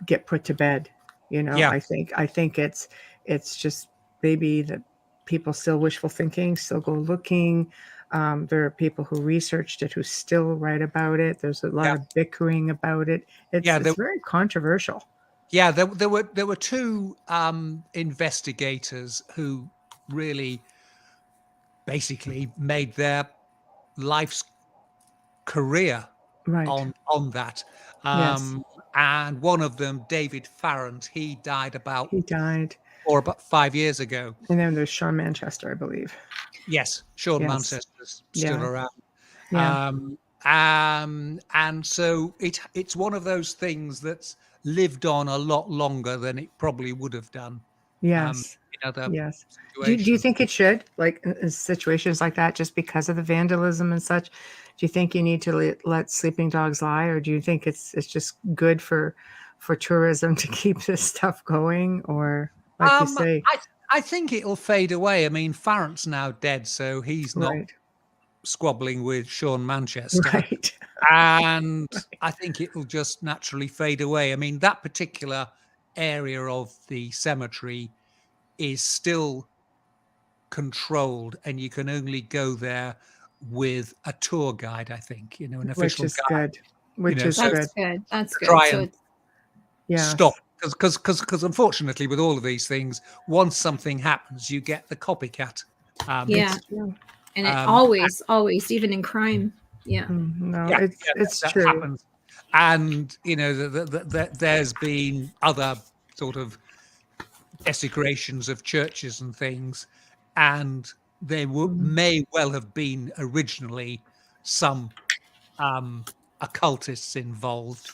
get put to bed. I think it's just maybe that people still wishful thinking, still go looking. There are people who researched it who still write about it. There's a lot of bickering about it. It's very controversial. Yeah, there were two investigators who really basically made their life's career on that. And one of them, David Farrant, he died about 5 years ago. And then there's Sean Manchester, I believe. Yes, Sean Manchester's still around. And so it's one of those things that's lived on a lot longer than it probably would have done. Yes. In other Do you think it should, like in situations like that, just because of the vandalism and such? Do you think you need to let sleeping dogs lie, or do you think it's just good for tourism to keep this stuff going, or like you say? I think it'll fade away. I mean, Farrant's now dead, so he's not squabbling with Sean Manchester. Right. And I think it'll just naturally fade away. I mean, that particular area of the cemetery is still controlled, and you can only go there with a tour guide, I think, an official guide. Which is good. That's good. Try and stop. Because unfortunately, with all of these things, once something happens, you get the copycat. And it always, even in crime. It's true. Happens. And there's been other sort of desecrations of churches and things, and there may well have been originally some occultists involved,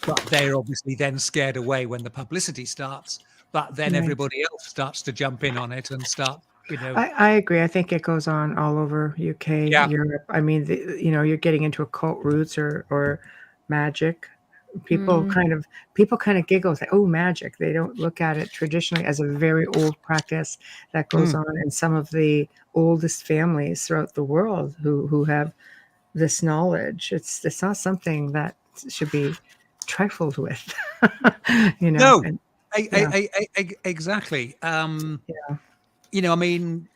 but they're obviously then scared away when the publicity starts. But then everybody else starts to jump in on it and start. I agree. I think it goes on all over UK, Europe. I mean, you're getting into occult roots or magic. People kind of giggle, say, "Oh, magic." They don't look at it traditionally as a very old practice that goes on in some of the oldest families throughout the world who have this knowledge. It's not something that should be trifled with. No, exactly. I mean,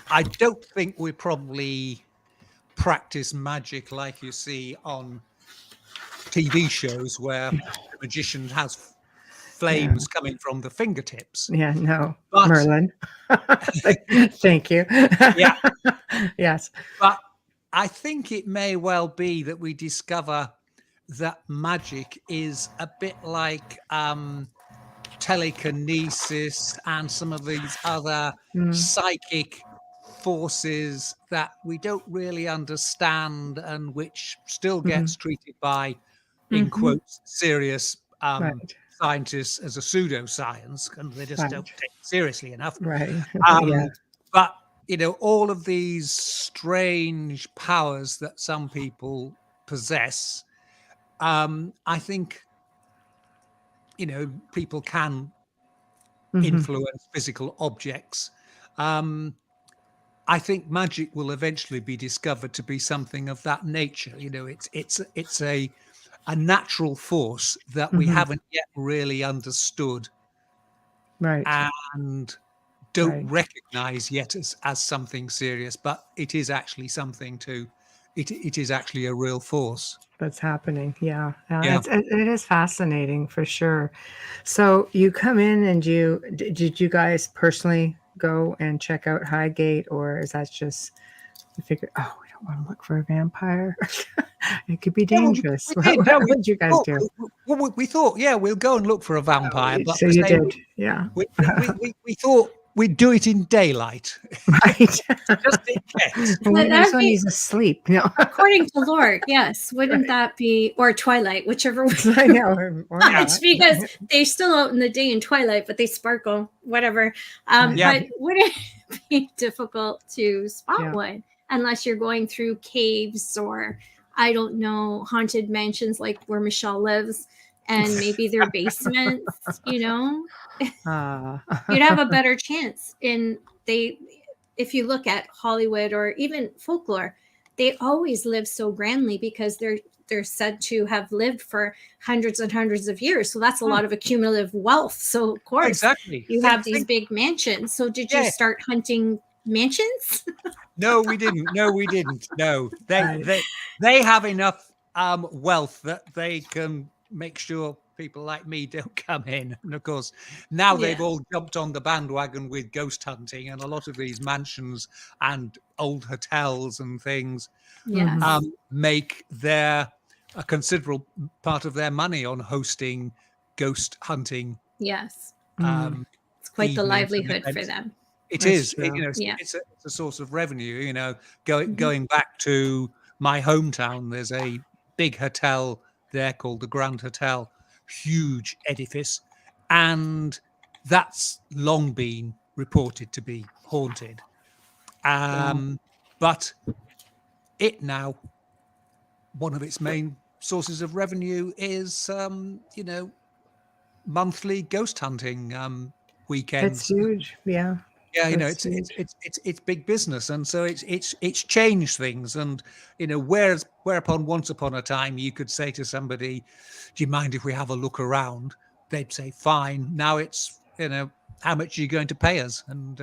I don't think we probably practice magic like you see on TV shows where the magician has flames coming from the fingertips. Yeah, no, but, Merlin. Thank you. Yeah. Yes. But I think it may well be that we discover that magic is a bit like telekinesis and some of these other psychic forces that we don't really understand and which still gets treated by, in quotes, serious scientists as a pseudoscience, and they just don't take it seriously enough. Right. But all of these strange powers that some people possess, I think, people can influence physical objects. I think magic will eventually be discovered to be something of that nature. It's a natural force that we haven't yet really understood, and don't recognize yet as something serious. But it is actually something it is actually a real force that's happening. Yeah. It is fascinating for sure. So you come in and did you guys personally go and check out Highgate, or is that just you figure, we don't want to look for a vampire? It could be dangerous. What did you guys do? We thought, we'll go and look for a vampire. But so you did, yeah. We thought we'd do it in daylight. Right. Just in case. This one he's asleep. No. According to Lord, yes. Wouldn't that be, or twilight, whichever way. I know. It's because they're still out in the day in twilight, but they sparkle, whatever. But would it be difficult to spot one unless you're going through caves or, I don't know, haunted mansions like where Michelle lives, and maybe their basements, you'd have a better chance. If you look at Hollywood or even folklore, they always live so grandly because they're said to have lived for hundreds and hundreds of years. So that's a lot of accumulative wealth. So of course, you have these big mansions. So did you start hunting mansions? No, we didn't. No, they have enough wealth that they can make sure people like me don't come in. And of course, now they've all jumped on the bandwagon with ghost hunting, and a lot of these mansions and old hotels and things make a considerable part of their money on hosting ghost hunting. Yes. It's quite the livelihood for them. It is. It's a source of revenue. Going back to my hometown, there's a big hotel there called the Grand Hotel, huge edifice, and that's long been reported to be haunted. But it now, one of its main sources of revenue is, monthly ghost hunting weekends. It's huge. Yeah. Yeah, it's big business, and so it's changed things. And whereupon once upon a time you could say to somebody, "Do you mind if we have a look around?" They'd say, "Fine." Now it's how much are you going to pay us? And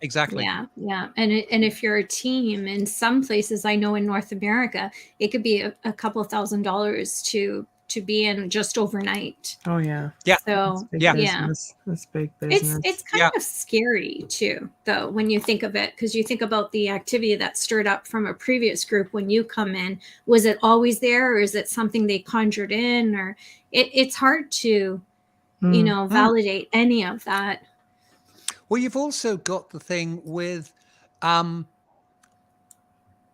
exactly. Yeah. And if you're a team, in some places, I know in North America, it could be a couple $1,000s to be in just overnight. Oh yeah. So that's big business. It's kind of scary too, though, when you think of it, because you think about the activity that stirred up from a previous group when you come in. Was it always there, or is it something they conjured in? Or it's hard to validate any of that. Well, you've also got the thing with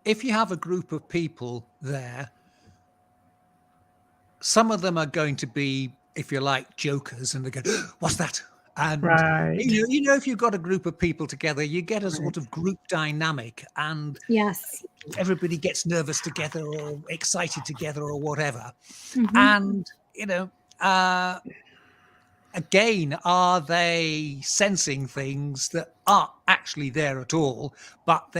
if you have a group of people there, some of them are going to be, if you like, jokers, and they go, "What's that?" And if you've got a group of people together, you get a sort of group dynamic, and everybody gets nervous together or excited together or whatever. And again, are they sensing things that aren't actually there at all, but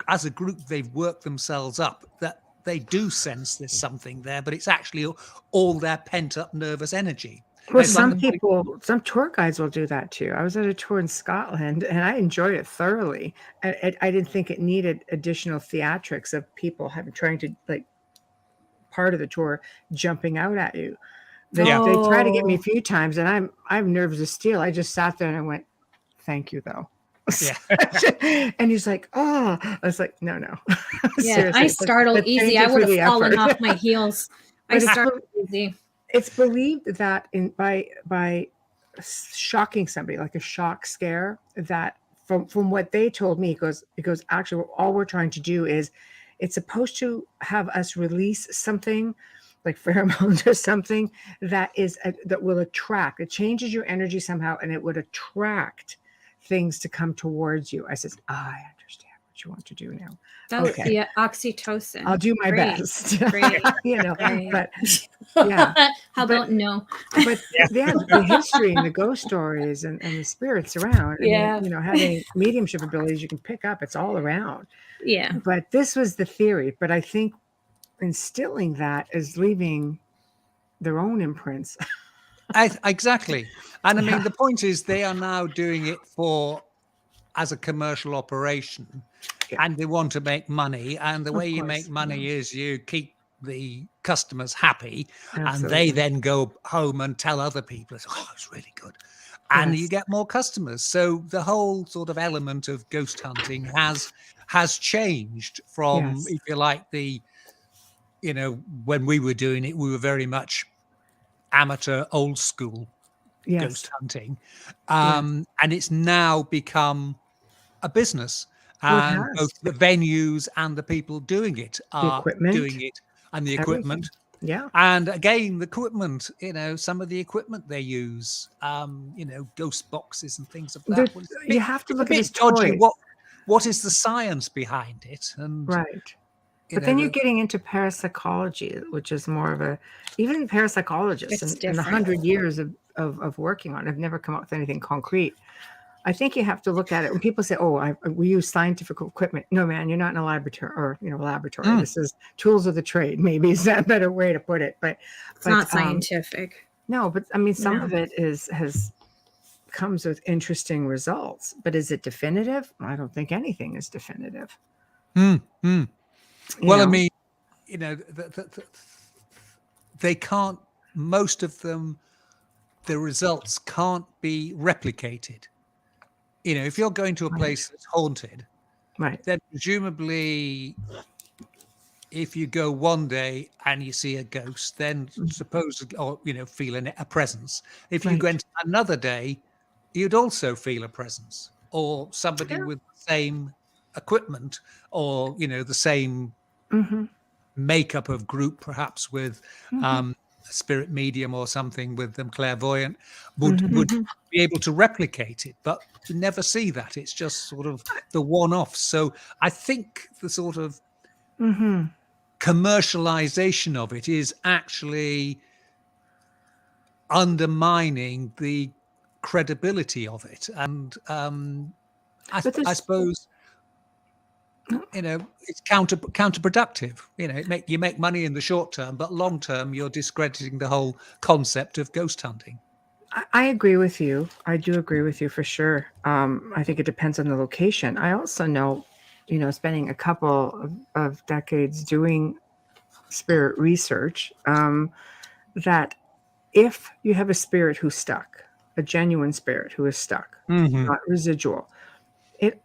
as a group they've worked themselves up that they do sense there's something there, but it's actually all their pent-up nervous energy. Well, some tour guides will do that too. I was at a tour in Scotland and I enjoyed it thoroughly. I didn't think it needed additional theatrics of people trying to, like, part of the tour jumping out at you. They tried to get me a few times, and I'm nervous as steel. I just sat there and I went, "Thank you, though." Yeah. And he's like, oh, I was like, no. Yeah, I startle easy. I would have fallen off my heels. I startle easy. It's believed that by shocking somebody, like a shock scare, that from what they told me, it goes, actually, all we're trying to do is, it's supposed to have us release something like pheromones or something that will attract. It changes your energy somehow, and it would attract things to come towards you. I says, I understand what you want to do now. That's the oxytocin. I'll do my best. Great. But yeah. How about no? But the history and the ghost stories and the spirits around. I mean, having mediumship abilities, you can pick up. It's all around. Yeah. But this was the theory. But I think instilling that is leaving their own imprints. Exactly. And I mean, the point is they are now doing it as a commercial operation, and they want to make money. And the way you make money is you keep the customers happy. Absolutely. And they then go home and tell other people, oh, it's really good. And you get more customers. So the whole sort of element of ghost hunting has changed from, if you like, when we were doing it, we were very much amateur, old school ghost hunting. And it's now become a business. And both the venues and the people doing it are doing it, and the equipment. Everything. Yeah. And again, the equipment, some of the equipment they use, ghost boxes and things of that. You have to look at his dodgy. What is the science behind it? And but then you're getting into parapsychology, which is more of even parapsychologists in 100 years of working on it have never come up with anything concrete. I think you have to look at it when people say, "Oh, we use scientific equipment." No, man, you're not in a laboratory or laboratory. This is tools of the trade. Maybe is that a better way to put it? But it's not scientific. No, but I mean, some of it comes with interesting results. But is it definitive? I don't think anything is definitive. Well, I mean, they can't. Most of them, the results can't be replicated. If you're going to a place that's haunted, then presumably, if you go one day and you see a ghost, then supposedly, or feel a presence. If you went another day, you'd also feel a presence, or somebody with the same equipment, or the same makeup of group, perhaps with a spirit medium or something with them clairvoyant, would be able to replicate it, but you never see that. It's just sort of the one-off. So I think the sort of commercialization of it is actually undermining the credibility of it. And I suppose it's counterproductive. You make money in the short term, but long term you're discrediting the whole concept of ghost hunting. I agree with you. I do agree with you for sure. I think it depends on the location. I also know, spending a couple of decades doing spirit research, that if you have a spirit who's stuck, a genuine spirit who is stuck, not residual,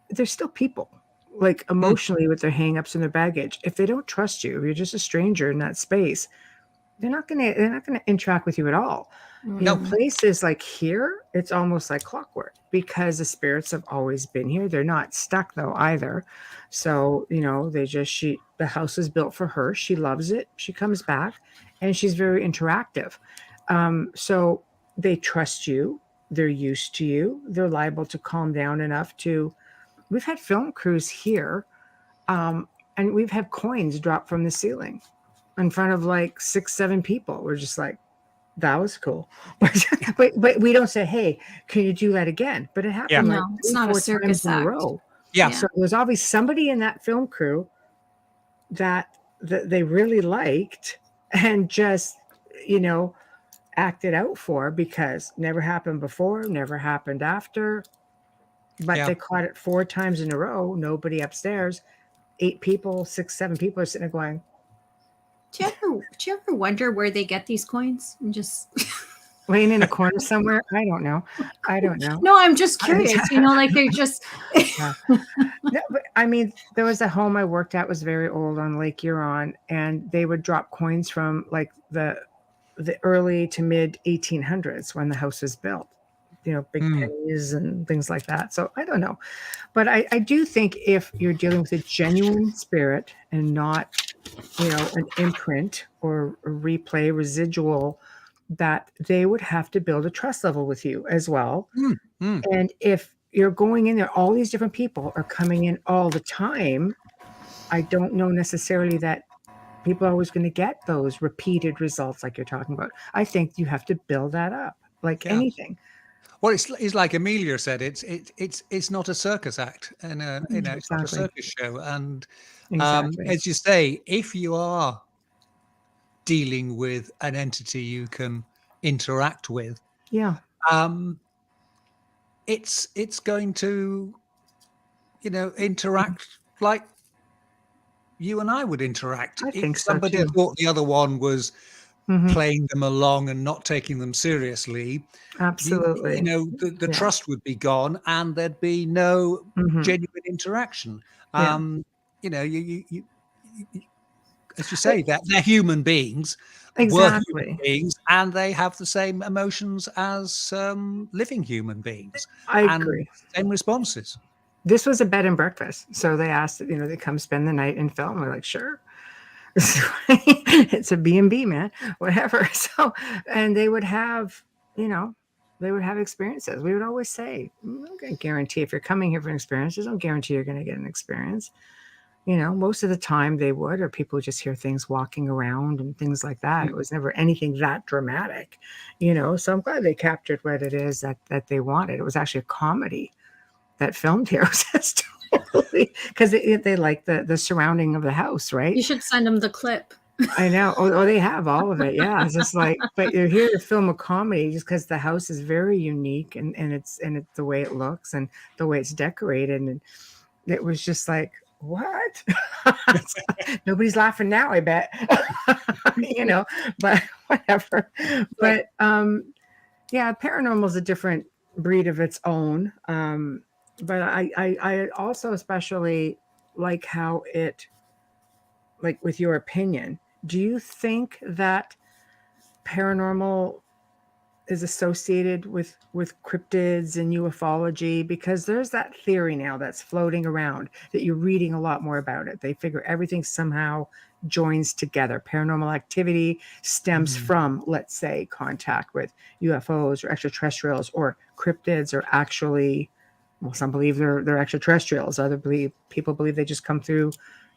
they're still people. Like emotionally with their hangups and their baggage. If they don't trust you, if you're just a stranger in that space, they're not gonna interact with you at all. Places like here, it's almost like clockwork because the spirits have always been here. They're not stuck though either. So, the house is built for her. She loves it. She comes back and she's very interactive. So they trust you. They're used to you. They're liable to calm down enough to. We've had film crews here, and we've had coins drop from the ceiling in front of like 6-7 people. We're just like, that was cool. but we don't say, hey, can you do that again? But it happened like 3, it's not 4 a circus times in a row. Yeah. So there's always somebody in that film crew that they really liked and just, acted out for because never happened before, never happened after. But they caught it 4 times in a row. Nobody upstairs. 8 people, 6, 7 people are sitting there going. Do you ever wonder where they get these coins? And just laying in a corner somewhere. I don't know. No, I'm just curious. Like they're just. Yeah. No, but I mean, there was a home I worked at, was very old, on Lake Huron, and they would drop coins from like the early to mid 1800s when the house was built. Big pennies and things like that. So I don't know, but I do think if you're dealing with a genuine spirit and not, an imprint or a replay residual, that they would have to build a trust level with you as well. And if you're going in there, all these different people are coming in all the time, I don't know necessarily that people are always going to get those repeated results like you're talking about. I think you have to build that up, like anything. Well, it's like Amelia said. It's not a circus act, and it's not a circus show. And as you say, if you are dealing with an entity you can interact with, it's going to, interact like you and I would interact. If somebody thought the other one was playing them along and not taking them seriously, absolutely, the trust would be gone, and there'd be no genuine interaction. You as you say, that they're human beings, were human beings, and they have the same emotions as living human beings. I agree. Same responses. This was a bed and breakfast, so they asked, they come spend the night and film. We're like, sure. It's a B&B, man, whatever. So, and they would have, experiences. We would always say, I'm not going to guarantee if you're coming here for an experience, don't guarantee you're going to get an experience. Most of the time they would, or people just hear things walking around and things like that. It was never anything that dramatic, so I'm glad they captured what it is that they wanted. It was actually a comedy that filmed here. Totally, because they like the surrounding of the house, right? You should send them the clip. I know. Oh, they have all of it. Yeah, it's just like, but you're here to film a comedy just because the house is very unique, and it's the way it looks and the way it's decorated, and it was just like, what? Nobody's laughing now, I bet. But whatever. But paranormal is a different breed of its own. But I also especially like how it, like with your opinion, do you think that paranormal is associated with cryptids and ufology? Because there's that theory now that's floating around that you're reading a lot more about it. They figure everything somehow joins together. Paranormal activity stems from, let's say, contact with UFOs or extraterrestrials, or cryptids are actually, well, some believe they're extraterrestrials. People believe they just come through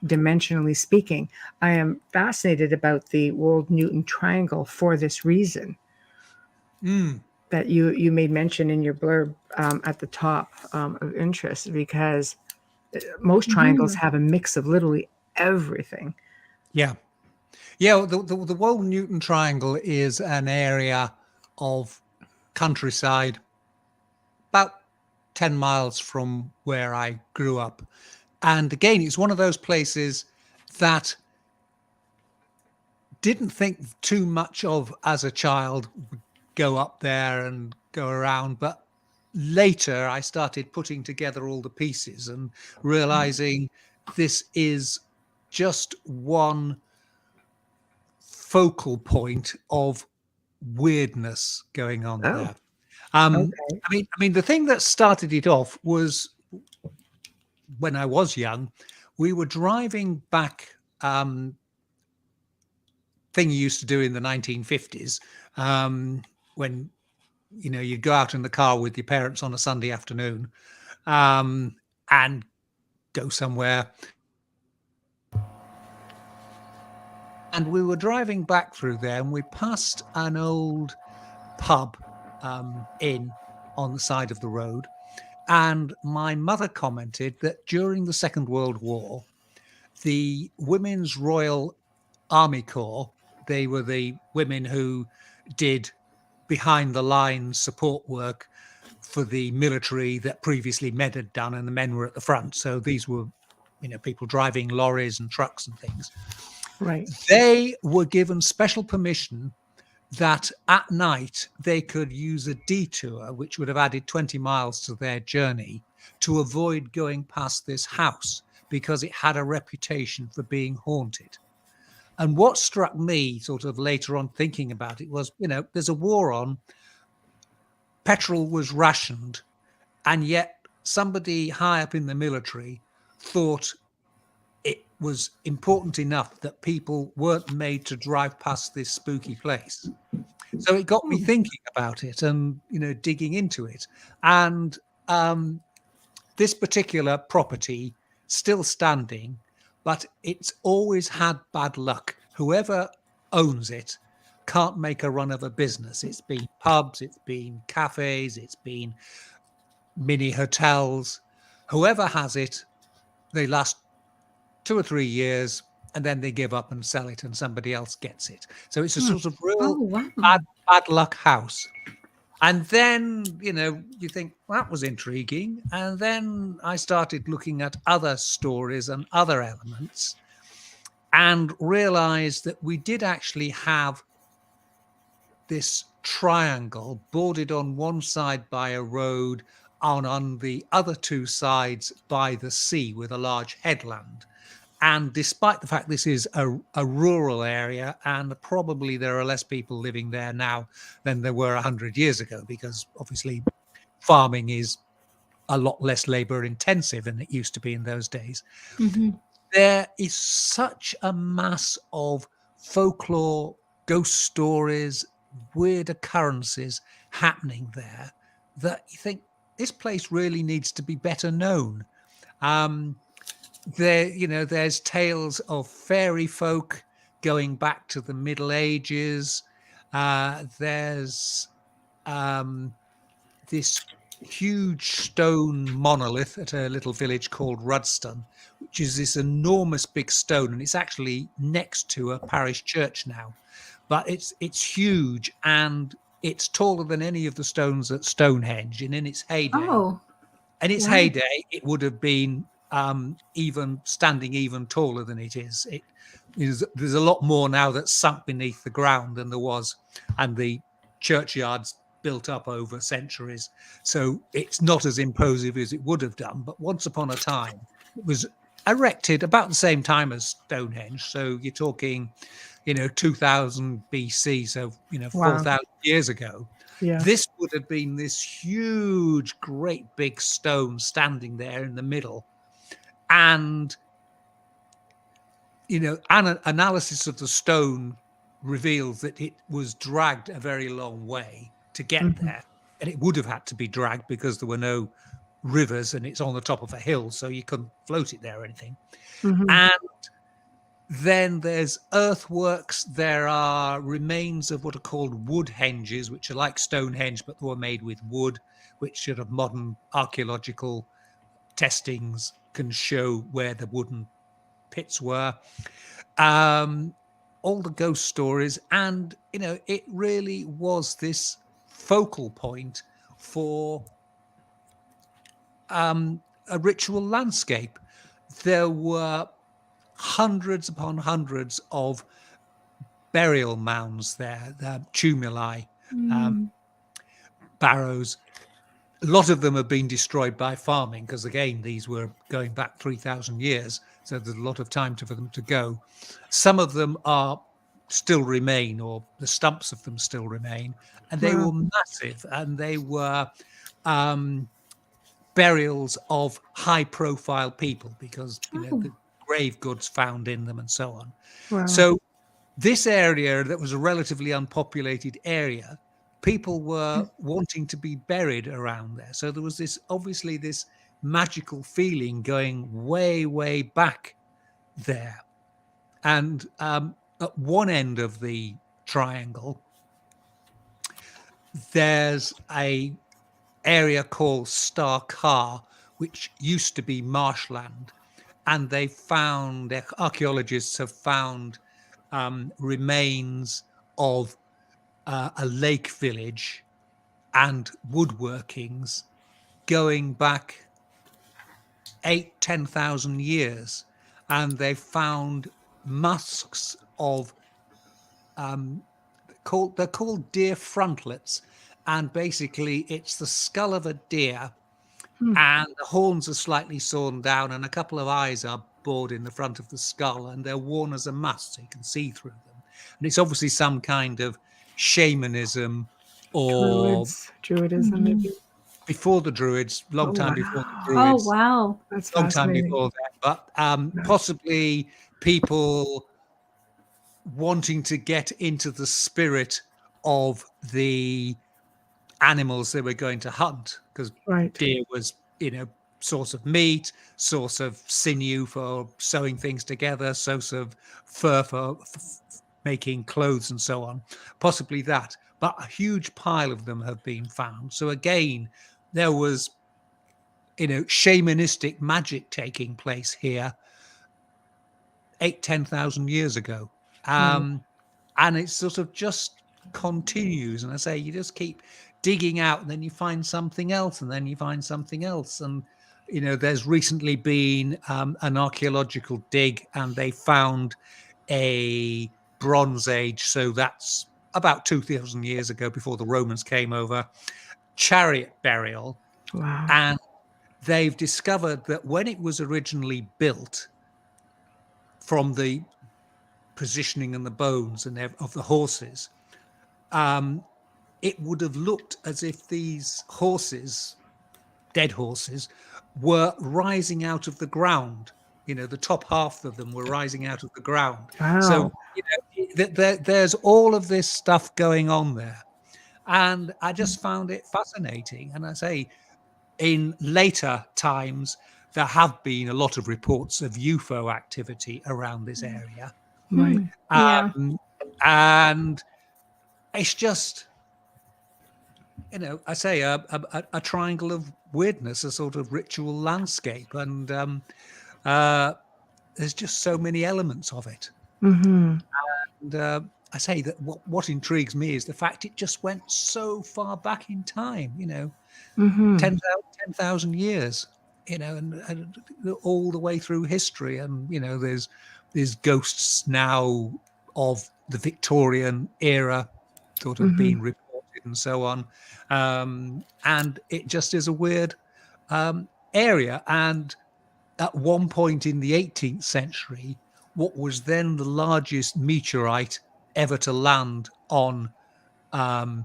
dimensionally speaking. I am fascinated about the Wold Newton Triangle for this reason. That you made mention in your blurb at the top of interest, because most triangles have a mix of literally everything. Yeah. The Wold Newton Triangle is an area of countryside about 10 miles from where I grew up. And again, it's one of those places that didn't think too much of as a child, go up there and go around. But later I started putting together all the pieces and realizing this is just one focal point of weirdness going on there. Okay. I mean, the thing that started it off was when I was young, we were driving back, thing you used to do in the 1950s, when, you'd go out in the car with your parents on a Sunday afternoon, and go somewhere. And we were driving back through there, and we passed an old pub inn on the side of the road. And my mother commented that during the Second World War, the Women's Royal Army Corps, they were the women who did behind the lines support work for the military that previously men had done, and the men were at the front. So these were, people driving lorries and trucks and things. Right. They were given special permission that at night they could use a detour, which would have added 20 miles to their journey, to avoid going past this house because it had a reputation for being haunted. And what struck me sort of later on thinking about it was, there's a war on, petrol was rationed, and yet somebody high up in the military thought it was important enough that people weren't made to drive past this spooky place. So it got me thinking about it and, digging into it. And this particular property still standing, but it's always had bad luck. Whoever owns it can't make a run of a business. It's been pubs, it's been cafes, it's been mini hotels. Whoever has it, they last 2 or 3 years, and then they give up and sell it, and somebody else gets it. So it's a sort of real bad luck house. And then, you think, well, that was intriguing. And then I started looking at other stories and other elements and realized that we did actually have this triangle bordered on one side by a road, on the other two sides by the sea with a large headland. And despite the fact this is a rural area, and probably there are less people living there now than there were 100 years ago, because obviously farming is a lot less labor intensive than it used to be in those days. Mm-hmm. There is such a mass of folklore, ghost stories, weird occurrences happening there that you think this place really needs to be better known. There's tales of fairy folk going back to the Middle Ages. There's this huge stone monolith at a little village called Rudston, which is this enormous big stone, and it's actually next to a parish church now. But it's huge, and it's taller than any of the stones at Stonehenge. And in its heyday, it would have been even taller than it is. There's a lot more now that's sunk beneath the ground than there was, and the churchyard's built up over centuries, so it's not as imposing as it would have done. But once upon a time, it was erected about the same time as Stonehenge. So you're talking, 2000 BC, so 4,000 years ago. Yeah. This would have been this huge, great big stone standing there in the middle. And, analysis of the stone reveals that it was dragged a very long way to get there. And it would have had to be dragged because there were no rivers, and it's on the top of a hill, so you couldn't float it there or anything. And then there's earthworks. There are remains of what are called wood henges, which are like Stonehenge, but they were made with wood, which sort of modern archaeological testings can show where the wooden pits were. All the ghost stories, and it really was this focal point for a ritual landscape. There were hundreds upon hundreds of burial mounds there, the tumuli, barrows. A lot of them have been destroyed by farming because, again, these were going back 3,000 years, so there's a lot of time for them to go. Some of them still remain, or the stumps of them still remain, and they were massive, and they were burials of high-profile people because the grave goods found in them and so on. Wow. So this area that was a relatively unpopulated area, people were wanting to be buried around there. So there was this magical feeling going way, way back there. And at one end of the triangle, there's a area called Caul, which used to be marshland. And archaeologists have found remains of a lake village and woodworkings going back 10,000 years. And they found masks of they're called deer frontlets, and basically it's the skull of a deer, and the horns are slightly sawn down, and a couple of eyes are bored in the front of the skull, and they're worn as a mask so you can see through them. And it's obviously some kind of shamanism or Druidism, maybe. Before the Druids, long time before the Druids. Oh, wow. That's long time fascinating. before that. But possibly people wanting to get into the spirit of the animals they were going to hunt, because deer was, source of meat, source of sinew for sewing things together, source of fur for making clothes and so on. Possibly that. But a huge pile of them have been found. So again, there was, shamanistic magic taking place here 8,000-10,000 years ago. And it sort of just continues. And I say, you just keep digging out, and then you find something else, and then you find something else. And, there's recently been an archaeological dig, and they found a Bronze Age. So that's about 2,000 years ago, before the Romans came over, chariot burial. Wow. And they've discovered that when it was originally built, from the positioning and the bones and of the horses, it would have looked as if these horses, dead horses, were rising out of the ground. The top half of them were rising out of the ground. Wow. So there's all of this stuff going on there. And I just found it fascinating. And I say, in later times, there have been a lot of reports of UFO activity around this area. Right. And it's just, I say a triangle of weirdness, a sort of ritual landscape. And there's just so many elements of it. And I say that what intrigues me is the fact it just went so far back in time, 10,000 years, and all the way through history. And, there's ghosts now of the Victorian era sort of being reported and so on. And it just is a weird area. And at one point in the 18th century, what was then the largest meteorite ever to land on land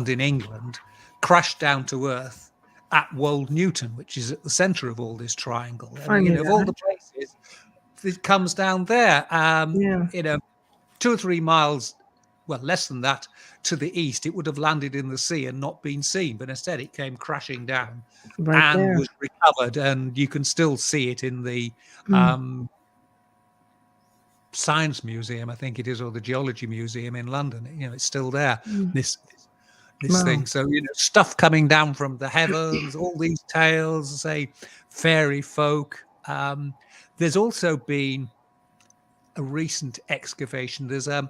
in England crashed down to Earth at Wold Newton, which is at the center of all this triangle. Of all the places, it comes down there. 2 or 3 miles, well, less than that, to the east, it would have landed in the sea and not been seen, but instead it came crashing down was recovered, and you can still see it in the Science Museum, I think it is, or the Geology Museum in London. It's still there. This thing. So stuff coming down from the heavens, all these tales, say fairy folk. There's also been a recent excavation. There's a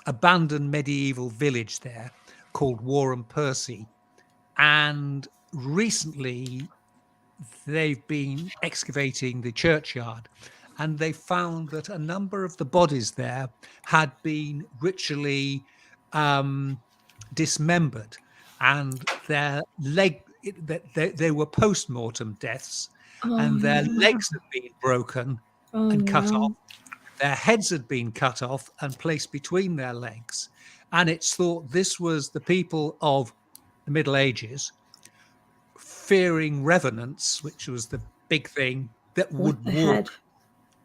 abandoned medieval village there called Warren Percy, and recently they've been excavating the churchyard, and they found that a number of the bodies there had been ritually dismembered, and their they were post-mortem deaths, and their legs had been broken and cut off. Their heads had been cut off and placed between their legs. And it's thought this was the people of the Middle Ages fearing revenants, which was the big thing that would walk.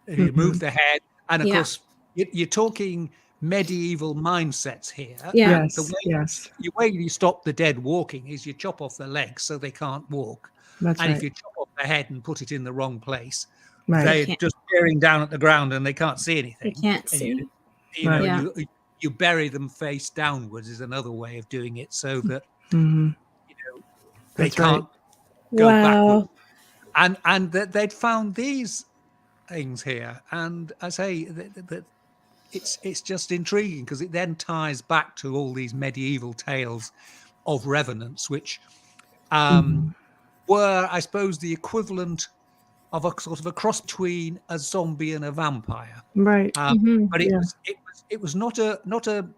You move the head. And of course, you're talking medieval mindsets here. Yes, the way you stop the dead walking is you chop off their legs so they can't walk. If you chop off their head and put it in the wrong place, they're just staring down at the ground and they can't see anything. They can't see. You bury them face downwards is another way of doing it, so that they can't go backwards. And they'd found these things here, and I say that it's just intriguing, because it then ties back to all these medieval tales of revenants, which were, I suppose, the equivalent of a sort of a cross between a zombie and a vampire. Right. But it was not a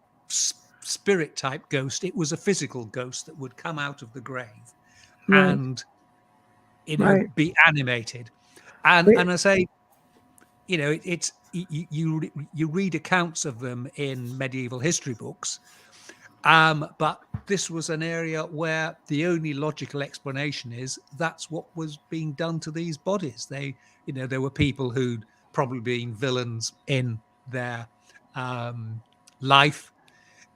spirit type ghost. It was a physical ghost that would come out of the grave and be animated. And I say, it's you read accounts of them in medieval history books, but this was an area where the only logical explanation is that's what was being done to these bodies. There were people who'd probably been villains in their life,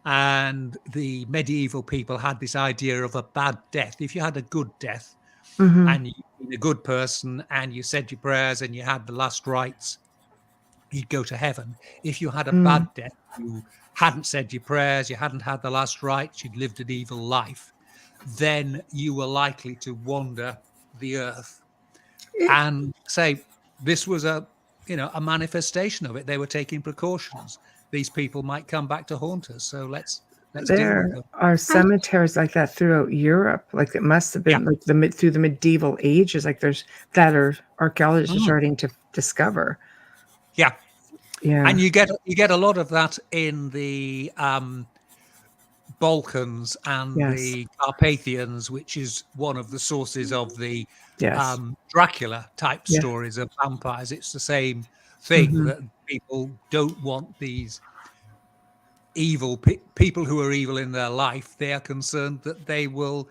and the medieval people had this idea of a bad death. If you had a good death and you're a good person and you said your prayers and you had the last rites, you'd go to heaven. If you had a bad death, you hadn't said your prayers, you hadn't had the last rites, you'd lived an evil life, then you were likely to wander the earth. And say this was a manifestation of it. They were taking precautions. These people might come back to haunt us, so let's deal with them. There are cemeteries like that throughout Europe. Like it must have been like through the medieval ages. Like there's that are archaeologists are starting to discover. Yeah. Yeah. And you get a lot of that in the Balkans and the Carpathians, which is one of the sources of the Dracula type stories of vampires. It's the same thing that people don't want these evil people who are evil in their life. They are concerned that they will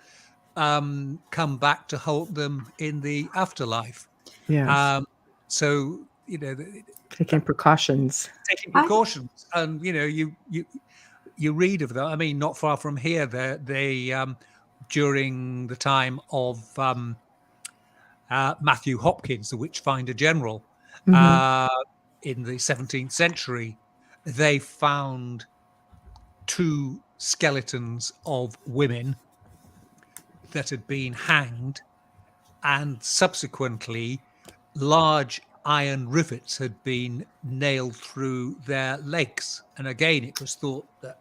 come back to haunt them in the afterlife. Yes. So taking precautions, and you read of them. I mean, not far from here, they during the time of Matthew Hopkins, the Witchfinder General, in the 17th century, they found 2 skeletons of women that had been hanged, and subsequently large iron rivets had been nailed through their legs. And again, it was thought that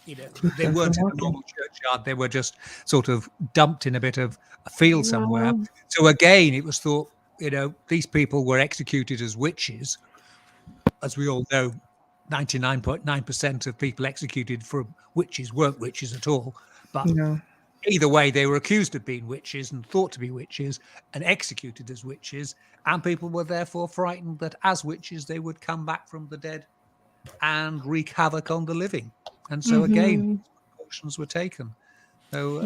they weren't in a normal churchyard, they were just sort of dumped in a bit of a field somewhere. So again, it was thought these people were executed as witches. As we all know, 99.9% of people executed for witches weren't witches at all. But either way, they were accused of being witches and thought to be witches and executed as witches. And people were therefore frightened that as witches, they would come back from the dead and wreak havoc on the living. And so again, precautions were taken. So,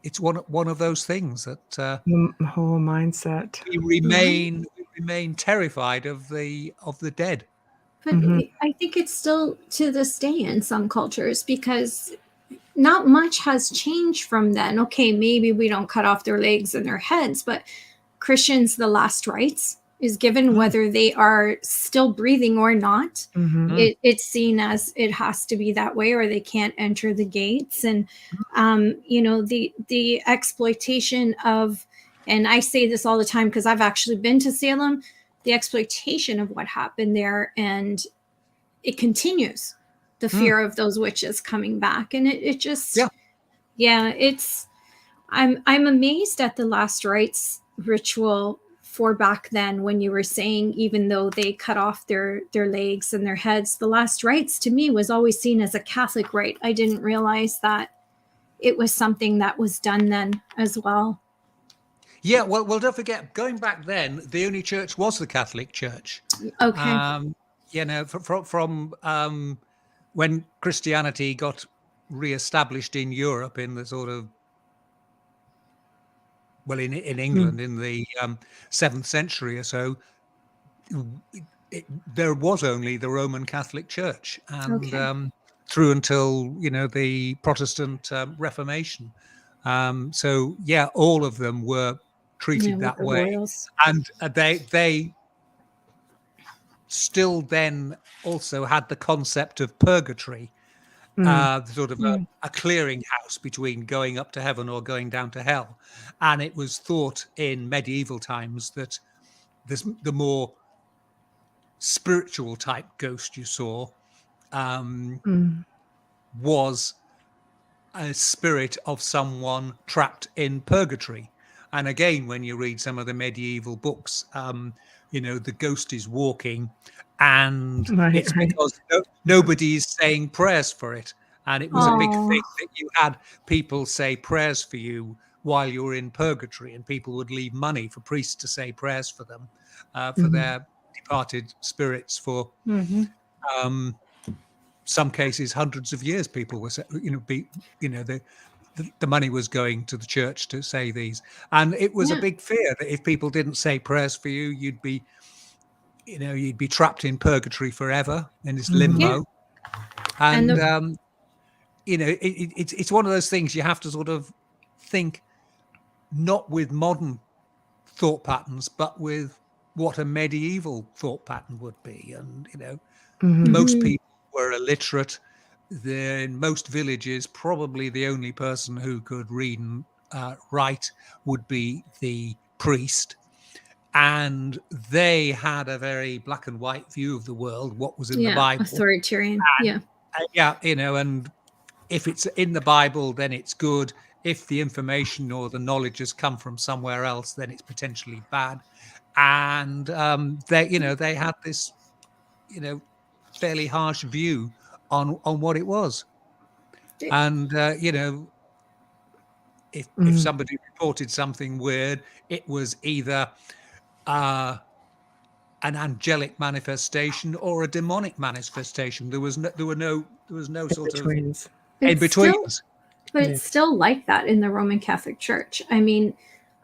it's one of those things that the whole mindset. We remain terrified of the dead. But I think it's still to this day in some cultures, because not much has changed from then. Okay, maybe we don't cut off their legs and their heads, but Christians, the last rites is given whether they are still breathing or not. It's seen as it has to be that way, or they can't enter the gates. And the exploitation of, and I say this all the time because I've actually been to Salem, the exploitation of what happened there, and it continues. The fear of those witches coming back, and it just it's I'm amazed at the last rites ritual for back then, when you were saying even though they cut off their legs and their heads, the last rites to me was always seen as a Catholic rite. I didn't realize that it was something that was done then as well. Yeah, well, don't forget, going back then, the only church was the Catholic Church. Okay. From when Christianity got re-established in Europe in the sort of, in England in the 7th century or so, there was only the Roman Catholic Church, and through until the Protestant Reformation. So all of them were treated that way, royals. And they still then also had the concept of purgatory, sort of a clearinghouse between going up to heaven or going down to hell. And it was thought in medieval times that the more spiritual type ghost you saw was a spirit of someone trapped in purgatory. And again, when you read some of the medieval books, the ghost is walking, and it's because nobody's saying prayers for it. And it was a big thing that you had people say prayers for you while you were in purgatory, and people would leave money for priests to say prayers for them, for their departed spirits for some cases hundreds of years. People were, the money was going to the church to say these, and it was a big fear that if people didn't say prayers for you, you'd be trapped in purgatory forever in this limbo. And it's one of those things you have to sort of think not with modern thought patterns, but with what a medieval thought pattern would be. And most people were illiterate. In most villages, probably the only person who could read and write would be the priest, and they had a very black and white view of the world, what was in the Bible. Authoritarian. And if it's in the Bible, then it's good. If the information or the knowledge has come from somewhere else, then it's potentially bad. And they had this fairly harsh view on what it was. And if somebody reported something weird, it was either an angelic manifestation or a demonic manifestation. There was no sort of in betweens. But it's still like that in the Roman Catholic Church. I mean,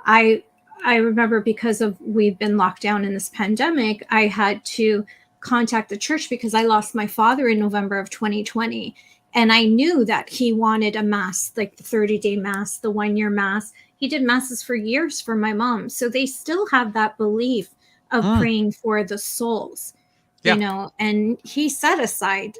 I remember, because we've been locked down in this pandemic, I had to contact the church because I lost my father in November of 2020. And I knew that he wanted a mass, like the 30-day mass, the 1-year mass. He did masses for years for my mom. So they still have that belief of praying for the souls, and he set aside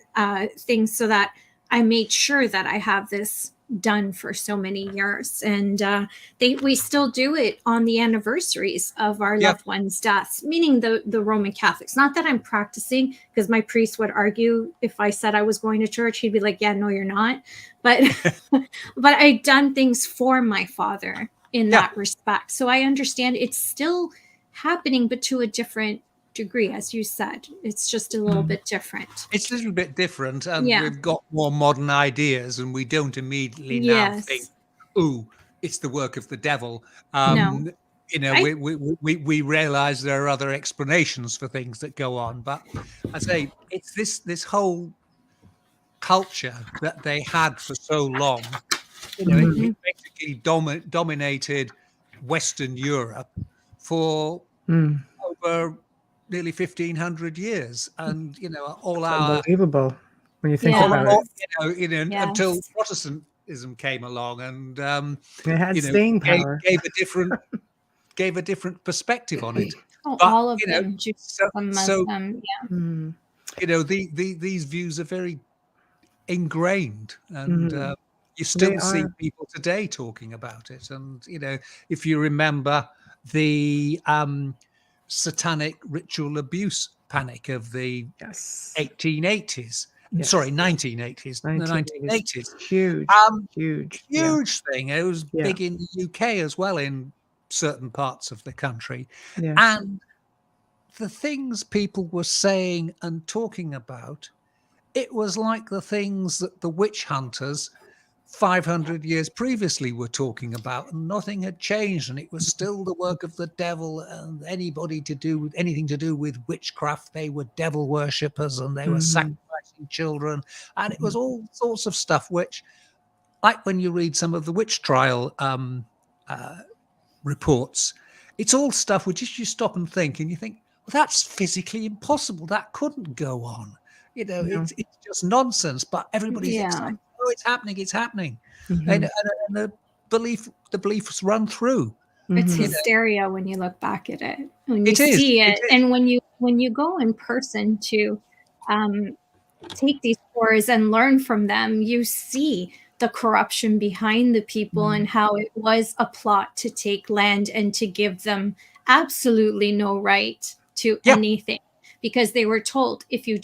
things so that I made sure that I have this done for so many years. And we still do it on the anniversaries of our loved ones' deaths, meaning the Roman Catholics. Not that I'm practicing, because my priest would argue if I said I was going to church, he'd be like, yeah, no, you're not. But but I'd done things for my father in that respect. So I understand it's still happening, but to a different degree, as you said. It's just a little bit different. It's a little bit different, and we've got more modern ideas, and we don't immediately now think, "Ooh, it's the work of the devil." No. We realize there are other explanations for things that go on, but I say it's this whole culture that they had for so long. It basically dominated Western Europe for over nearly 1,500 years, and all our unbelievable when you think about it. Until Protestantism came along, and it had staying power, gave a different perspective on it. But, all of them, these views are very ingrained, and you still see people today talking about it. And if you remember the satanic ritual abuse panic of the 1880s. Sorry, 1980s. The 1980s. Huge thing. It was big in the UK as well, in certain parts of the country. And the things people were saying and talking about, it was like the things that the witch hunters 500 years previously were talking about, and nothing had changed, and it was still the work of the devil, and anything to do with witchcraft, they were devil worshippers, and they were sacrificing children, and it was all sorts of stuff, which, like when you read some of the witch trial reports, it's all stuff which you stop and think, and you think, well, that's physically impossible, that couldn't go on, it's just nonsense, but everybody's excited. Oh, it's happening. And the beliefs run through. It's hysteria when you look back at it, when you see it. And when you go in person to take these tours and learn from them, you see the corruption behind the people and how it was a plot to take land and to give them absolutely no right to anything, because they were told, if you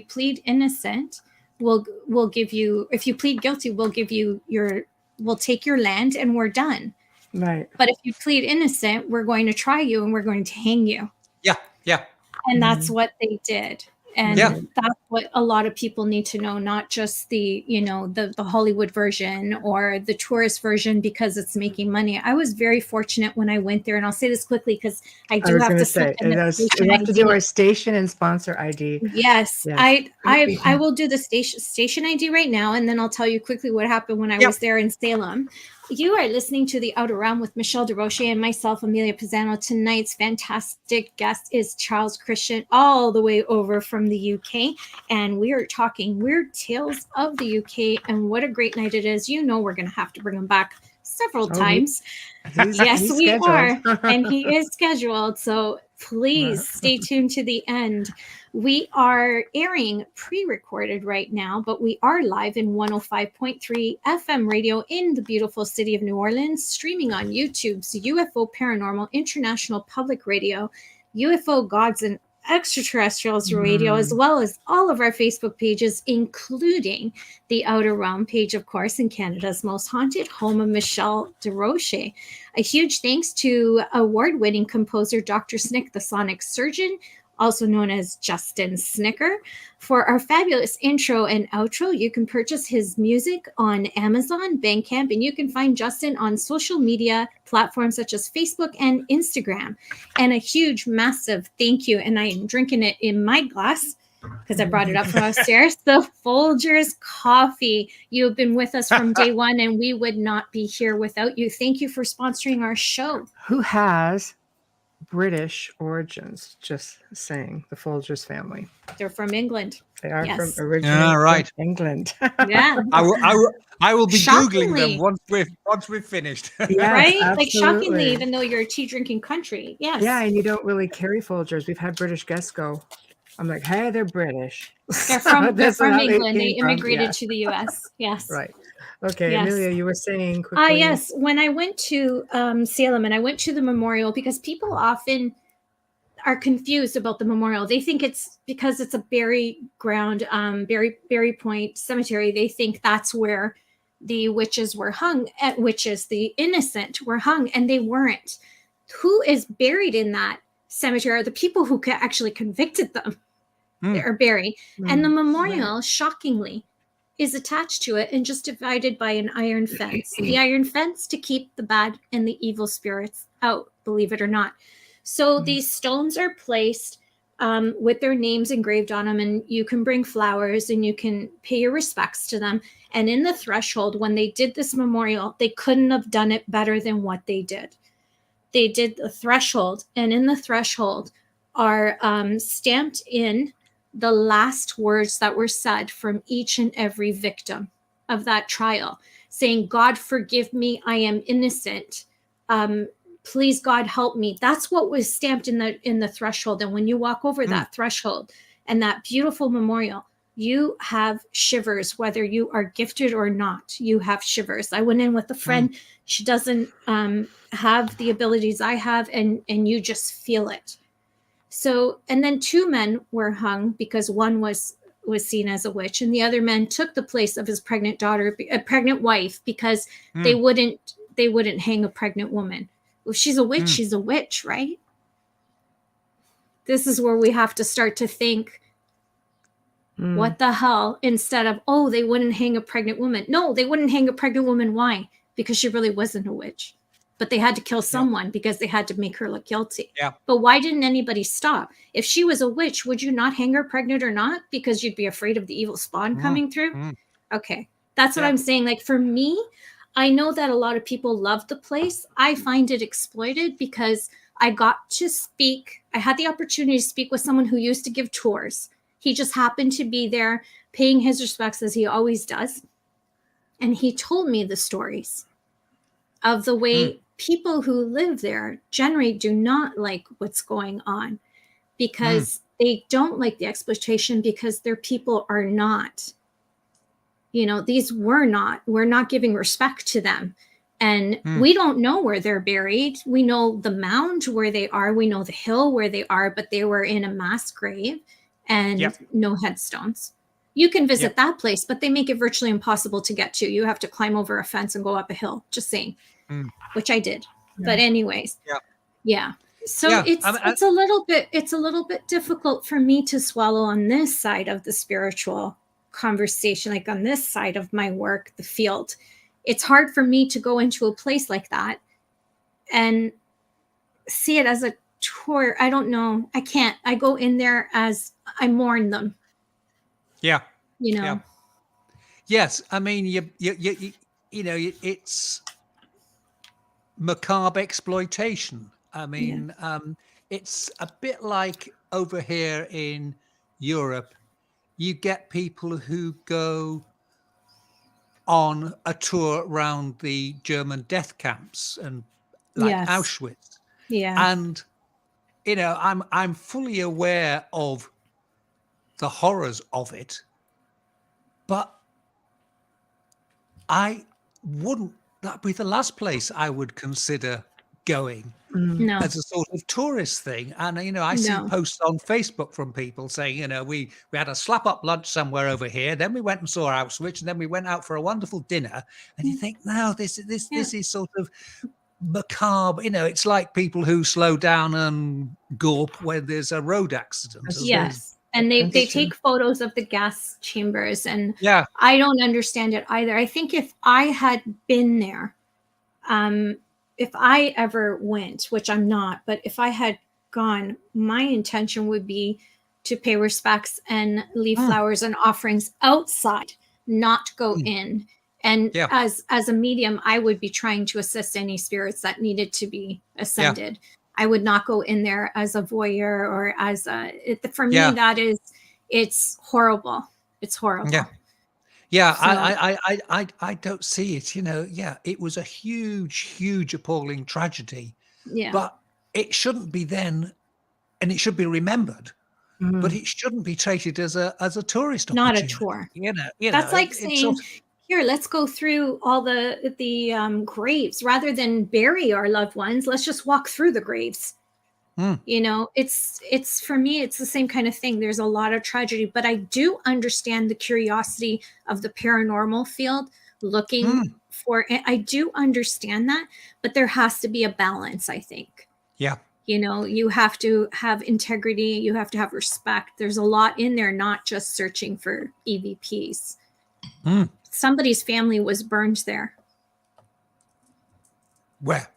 plead innocent, we'll give you, if you plead guilty, we'll take your land and we're done. Right. But if you plead innocent, we're going to try you and we're going to hang you. Yeah. Yeah. And that's what they did. And Yeah. that's what a lot of people need to know, not just the, the Hollywood version or the tourist version because it's making money. I was very fortunate when I went there, and I'll say this quickly because I do have to say we have to do our station and sponsor ID. Yes. I will do the station ID right now, and then I'll tell you quickly what happened when I was there in Salem. You are listening to The Outer Realm with Michelle DeRoche and myself, Amelia Pisano. Tonight's fantastic guest is Charles Christian, all the way over from the UK. And we are talking weird tales of the UK and what a great night it is. We're going to have to bring him back several times. Yes, we are. And he is scheduled. So please stay tuned to the end. We are airing pre-recorded right now, but we are live in 105.3 FM radio in the beautiful city of New Orleans, streaming on YouTube's UFO Paranormal International Public Radio, UFO Gods and Extraterrestrials Radio, as well as all of our Facebook pages, including the Outer Realm page, of course, in Canada's most haunted home of Michelle DeRoche. A huge thanks to award-winning composer Dr. Snick, the Sonic Surgeon, also known as Justin Snicker, for our fabulous intro and outro. You can purchase his music on Amazon, Bandcamp, and you can find Justin on social media platforms such as Facebook and Instagram. And a huge, massive thank you, and I am drinking it in my glass because I brought it up from upstairs, the Folgers coffee. You have been with us from day one, and we would not be here without you. Thank you for sponsoring our show. Who has British origins, just saying, the Folgers family. They're from England. They are from originally from England. Yeah. I will be Googling them once we've finished. Yes, right? Absolutely. Like shockingly, even though you're a tea drinking country. Yes. Yeah, and you don't really carry Folgers. We've had British guests go. I'm like, hey, they're British. They're from England. They immigrated to the US. Yes. Right. Okay, yes. Amelia, you were saying quickly. Yes, when I went to Salem and I went to the memorial, because people often are confused about the memorial. They think it's because it's a bury ground, bury point cemetery. They think that's where the witches were hung, the innocent were hung, and they weren't. Who is buried in that cemetery are the people who actually convicted them. They are buried. And the memorial, shockingly, is attached to it and just divided by an iron fence. The iron fence to keep the bad and the evil spirits out, believe it or not. So these stones are placed with their names engraved on them, and you can bring flowers and you can pay your respects to them. And in the threshold, when they did this memorial, they couldn't have done it better than what they did. They did the threshold, and in the threshold are stamped in the last words that were said from each and every victim of that trial, saying, God, forgive me, I am innocent. Please, God, help me. That's what was stamped in the threshold. And when you walk over that threshold and that beautiful memorial, you have shivers, whether you are gifted or not. You have shivers. I went in with a friend. She doesn't have the abilities I have, and you just feel it. So, and then 2 men were hung because one was seen as a witch, and the other man took the place of his pregnant wife, because they wouldn't hang a pregnant woman. Well, if she's a witch, she's a witch, right? This is where we have to start to think, what the hell, instead of, oh, they wouldn't hang a pregnant woman. No, they wouldn't hang a pregnant woman. Why? Because she really wasn't a witch. But they had to kill someone because they had to make her look guilty. Yeah. But why didn't anybody stop? If she was a witch, would you not hang her pregnant or not? Because you'd be afraid of the evil spawn coming through? Okay. That's what I'm saying. Like, for me, I know that a lot of people love the place. I find it exploited because I got to speak. I had the opportunity to speak with someone who used to give tours. He just happened to be there paying his respects, as he always does. And he told me the stories of the way people who live there generally do not like what's going on, because they don't like the exploitation, because their people are not, we're not giving respect to them. And we don't know where they're buried. We know the mound where they are. We know the hill where they are, but they were in a mass grave and no headstones. You can visit that place, but they make it virtually impossible to get to. You have to climb over a fence and go up a hill, just saying, which I did. Yeah. But anyways, So it's a little bit difficult for me to swallow on this side of the spiritual conversation, like on this side of my work, the field. It's hard for me to go into a place like that and see it as a tour. I don't know. I can't. I go in there as I mourn them. Yeah. You know. Yeah. Yes, I mean, you know, it's macabre exploitation. I mean, it's a bit like over here in Europe. You get people who go on a tour around the German death camps and like Auschwitz. Yeah. And you know, I'm fully aware of the horrors of it, but that'd be the last place I would consider going as a sort of tourist thing. And, you know, I see posts on Facebook from people saying, you know, we had a slap up lunch somewhere over here. Then we went and saw Auschwitz, and then we went out for a wonderful dinner. And you think, no, this is sort of macabre. You know, it's like people who slow down and gulp when there's a road accident. Yes. And they take photos of the gas chambers, and I don't understand it either. I think if I had been there, if I ever went, which I'm not, but if I had gone, my intention would be to pay respects and leave flowers and offerings outside, not go in. And as a medium, I would be trying to assist any spirits that needed to be ascended. I would not go in there as a voyeur or as for me, it's horrible. It's horrible. Yeah. So, I don't see it, you know. It was a huge appalling tragedy. But it shouldn't be then, and it should be remembered, but it shouldn't be treated as a tourist not opportunity. A tour. You know, that's like saying, here, let's go through all the graves rather than bury our loved ones. Let's just walk through the graves. You know, it's for me, it's the same kind of thing. There's a lot of tragedy, but I do understand the curiosity of the paranormal field looking for it. I do understand that, but there has to be a balance, I think. You know, you have to have integrity. You have to have respect. There's a lot in there, not just searching for EVPs. Somebody's family was burned there. Where?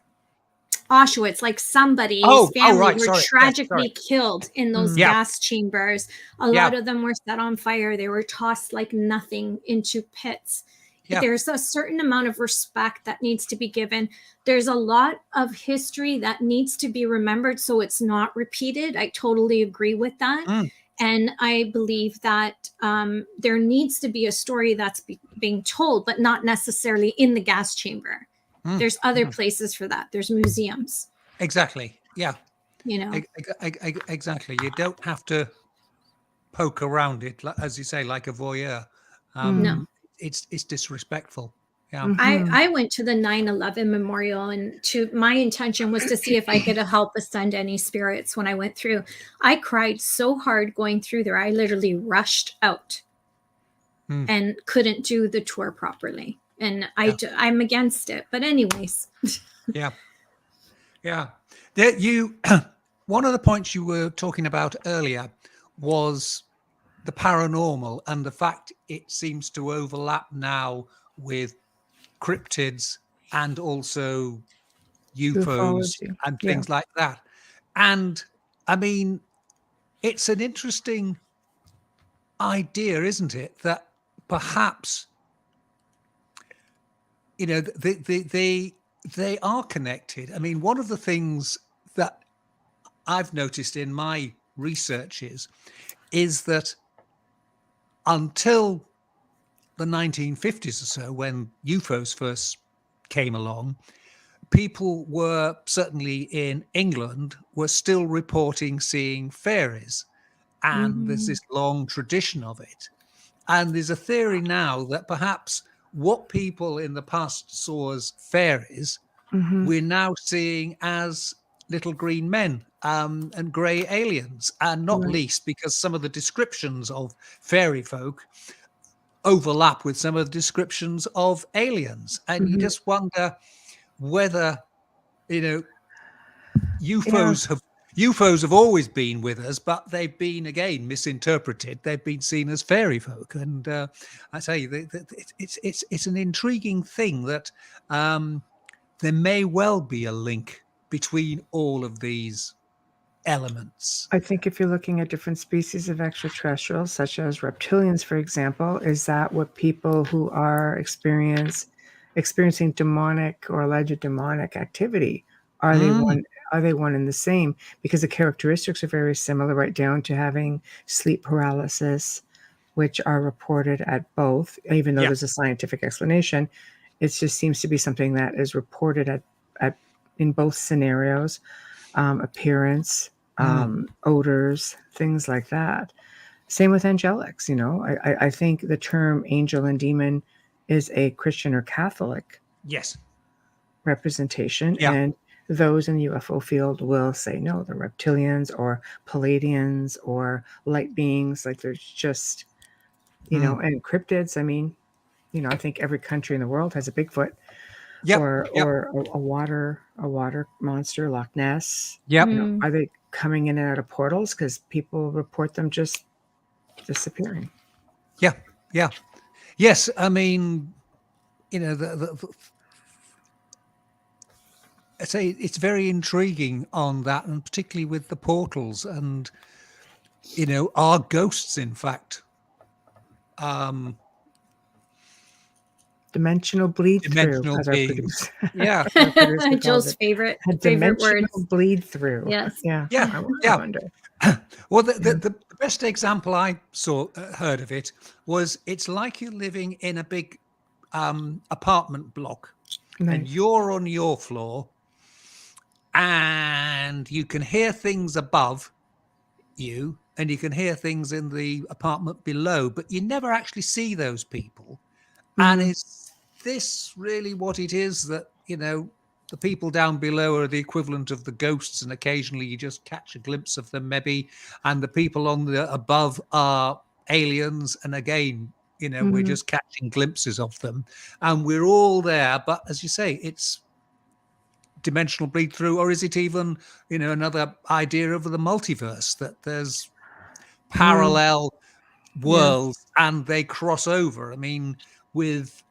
Auschwitz, like somebody's family were tragically killed in those gas chambers. A lot of them were set on fire. They were tossed like nothing into pits. There's a certain amount of respect that needs to be given. There's a lot of history that needs to be remembered so it's not repeated. I totally agree with that. And I believe that there needs to be a story that's being told, but not necessarily in the gas chamber. There's other places for that. There's museums. Exactly. Yeah. You know. Exactly. You don't have to poke around it, as you say, like a voyeur. No. It's disrespectful. Yeah. I went to the 9/11 memorial, and my intention was to see if I could help ascend any spirits when I went through. I cried so hard going through there. I literally rushed out and couldn't do the tour properly. And I'm against it. But anyways. Yeah. One of the points you were talking about earlier was the paranormal and the fact it seems to overlap now with cryptids and also UFOs and things like that. And I mean, it's an interesting idea, isn't it? That perhaps, you know, they are connected. I mean, one of the things that I've noticed in my researches is that until the 1950s or so, when UFOs first came along, people were, certainly in England, were still reporting seeing fairies. And there's this long tradition of it. And there's a theory now that perhaps what people in the past saw as fairies, we're now seeing as little green men and grey aliens, and not least because some of the descriptions of fairy folk overlap with some of the descriptions of aliens, and you just wonder whether, you know, UFOs have always been with us, but they've been again misinterpreted. They've been seen as fairy folk, and I tell you, it's an intriguing thing that there may well be a link between all of these elements. I think if you're looking at different species of extraterrestrials, such as reptilians, for example, is that what people who are experiencing demonic or alleged demonic activity, are they one and the same? Because the characteristics are very similar, right down to having sleep paralysis, which are reported at both, even though there's a scientific explanation. It just seems to be something that is reported at in both scenarios. Appearance, odors, things like that. Same with angelics. You know, I think the term angel and demon is a Christian or Catholic representation, and those in the UFO field will say no, they're reptilians or Palladians or light beings. Like there's just, you know, and cryptids. I mean, you know, I think every country in the world has a Bigfoot. Or a water monster, Loch Ness. You know, are they coming in and out of portals? Because people report them just disappearing. Yes. I mean, you know, I say it's very intriguing on that, and particularly with the portals, and you know, are ghosts in fact dimensional bleed through, as our producer. Jill's favorite dimensional words. Bleed through. Yes. I wonder. Well, the best example I heard of it was, it's like you're living in a big apartment block, and you're on your floor, and you can hear things above you, and you can hear things in the apartment below, but you never actually see those people. And is this really what it is, that, you know, the people down below are the equivalent of the ghosts, and occasionally you just catch a glimpse of them maybe, and the people on the above are aliens, and again, you know, we're just catching glimpses of them, and we're all there. But as you say, it's dimensional bleed through, or is it even, you know, another idea of the multiverse, that there's parallel worlds and they cross over? I mean, with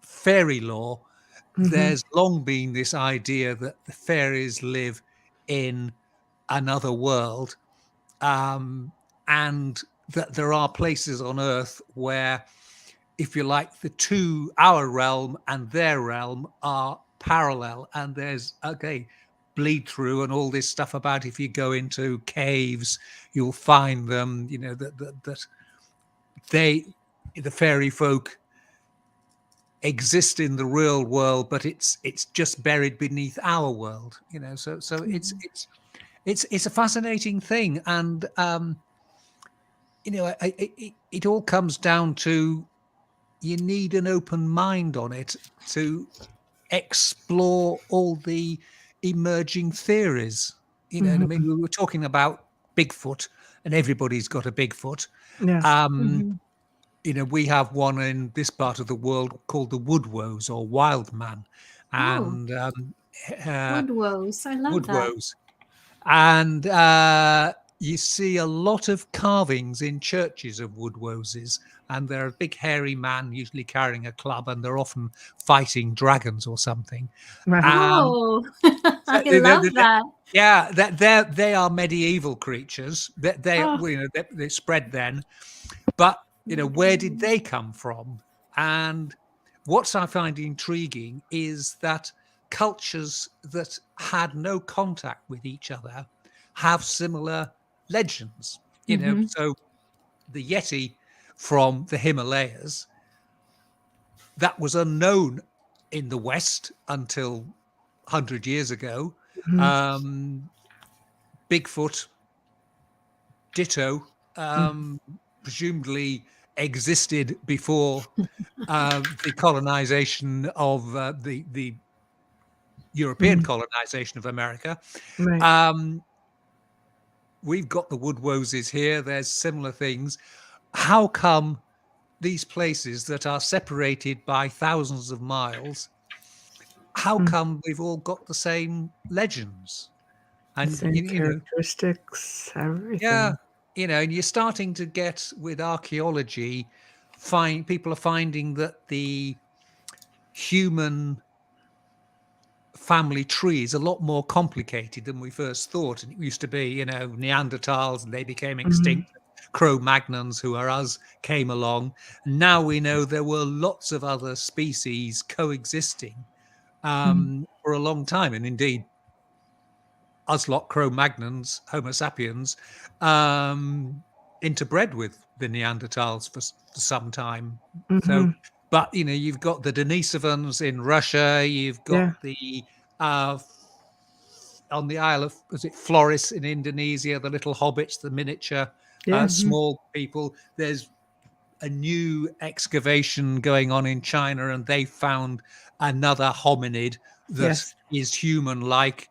fairy lore, there's long been this idea that the fairies live in another world, and that there are places on Earth where, if you like, our realm and their realm are parallel, and there's bleed through and all this stuff about, if you go into caves, you'll find them, you know, that the fairy folk exist in the real world, but it's just buried beneath our world, you know. So it's a fascinating thing, and you know, it all comes down to, you need an open mind on it to explore all the emerging theories. You know what I mean? We were talking about Bigfoot, and everybody's got a Bigfoot. You know, we have one in this part of the world called the woodwoes, or wild man, and woodwoes. I love woodwoes. And you see a lot of carvings in churches of woodwoses, and they're a big hairy man, usually carrying a club, and they're often fighting dragons or something. Oh, I love that. Yeah, they are medieval creatures. They spread then, but you know, where did they come from? And what I find intriguing is that cultures that had no contact with each other have similar legends. You know, so the Yeti from the Himalayas, that was unknown in the West until 100 years ago. Bigfoot, ditto, presumably existed before the colonization of the European colonization of America. Right. We've got the wood woses here. There's similar things. How come these places that are separated by thousands of miles, how come we've all got the same legends? And the same characteristics, everything. Yeah, and you're starting to get with archaeology, people are finding that the human family tree is a lot more complicated than we first thought. And it used to be, Neanderthals, and they became extinct. Cro-Magnons, who are us, came along. Now we know there were lots of other species coexisting for a long time. And indeed, us lot Cro-Magnons, Homo sapiens, interbred with the Neanderthals for some time. So, but you've got the Denisovans in Russia. You've got the on the Isle of Flores in Indonesia, the little hobbits, the miniature small people. There's a new excavation going on in China, and they found another hominid that is human-like.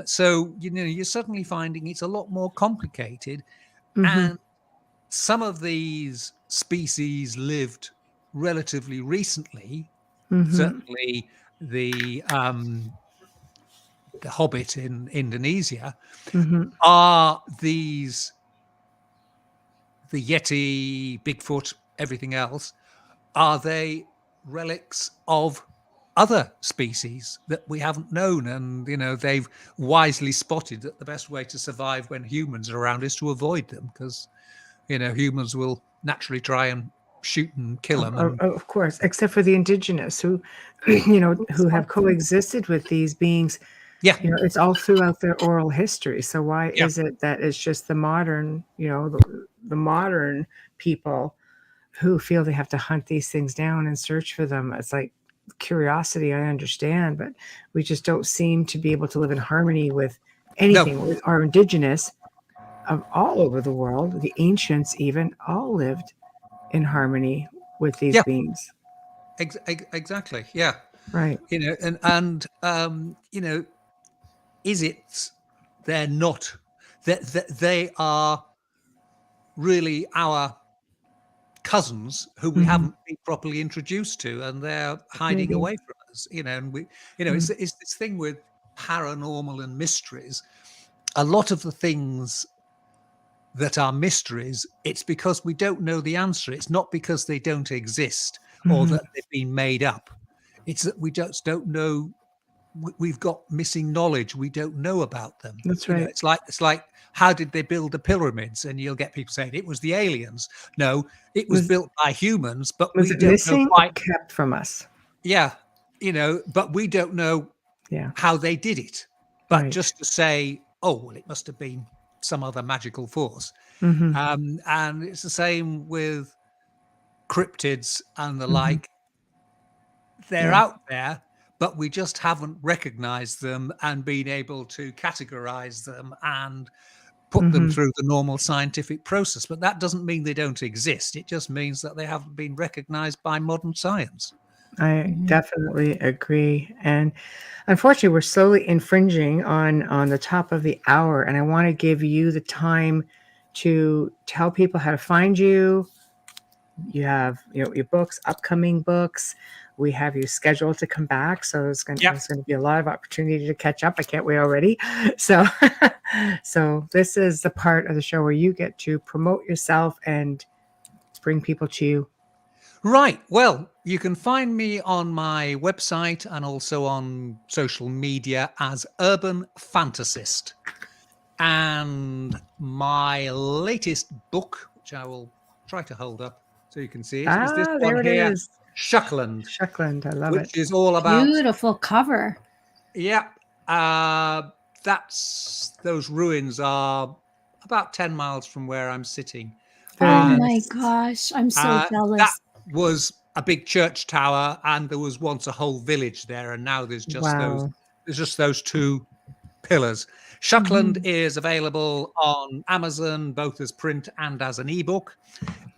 So you're suddenly finding it's a lot more complicated, and some of these species lived relatively recently. Certainly, the hobbit in Indonesia are these. The Yeti, Bigfoot, everything else, are they relics of other species that we haven't known? And, they've wisely spotted that the best way to survive when humans are around is to avoid them, because, humans will naturally try and shoot and kill them. Of course, except for the indigenous who, who have coexisted with these beings. Yeah. It's all throughout their oral history. So why is it that it's just the modern, the modern people who feel they have to hunt these things down and search for them? It's like curiosity, I understand, but we just don't seem to be able to live in harmony with anything. With our indigenous of all over the world, the ancients even, all lived in harmony with these beings. Exactly. Yeah. Right. Is it they're not that they are really our cousins who we haven't been properly introduced to, and they're hiding away from us, and we it's this thing with paranormal and mysteries. A lot of the things that are mysteries, it's because we don't know the answer. It's not because they don't exist or that they've been made up. It's that we just don't know. We've got missing knowledge. We don't know about them. That's right. It's like how did they build the pyramids? And you'll get people saying it was the aliens. No, it was built by humans, but we don't know why. Kept from us. Yeah, but we don't know how they did it. But just to say, oh well, it must have been some other magical force. And it's the same with cryptids and the like. They're out there, but we just haven't recognized them and been able to categorize them and put them through the normal scientific process. But that doesn't mean they don't exist. It just means that they haven't been recognized by modern science. I definitely agree. And unfortunately, we're slowly infringing on the top of the hour. And I want to give you the time to tell people how to find you. You have, your books, upcoming books. We have you scheduled to come back. So there's going to be a lot of opportunity to catch up. I can't wait already. So, so this is the part of the show where you get to promote yourself and bring people to you. Right. Well, you can find me on my website and also on social media as Urban Fantasist. And my latest book, which I will try to hold up so you can see it, is this one here, Shuckland. Shuckland, I love it. Which is all about... Beautiful cover. Yeah. Those ruins are about 10 miles from where I'm sitting. Oh my gosh, I'm so jealous. That was a big church tower, and there was once a whole village there, and now there's just those two pillars. Shuckland is available on Amazon, both as print and as an ebook.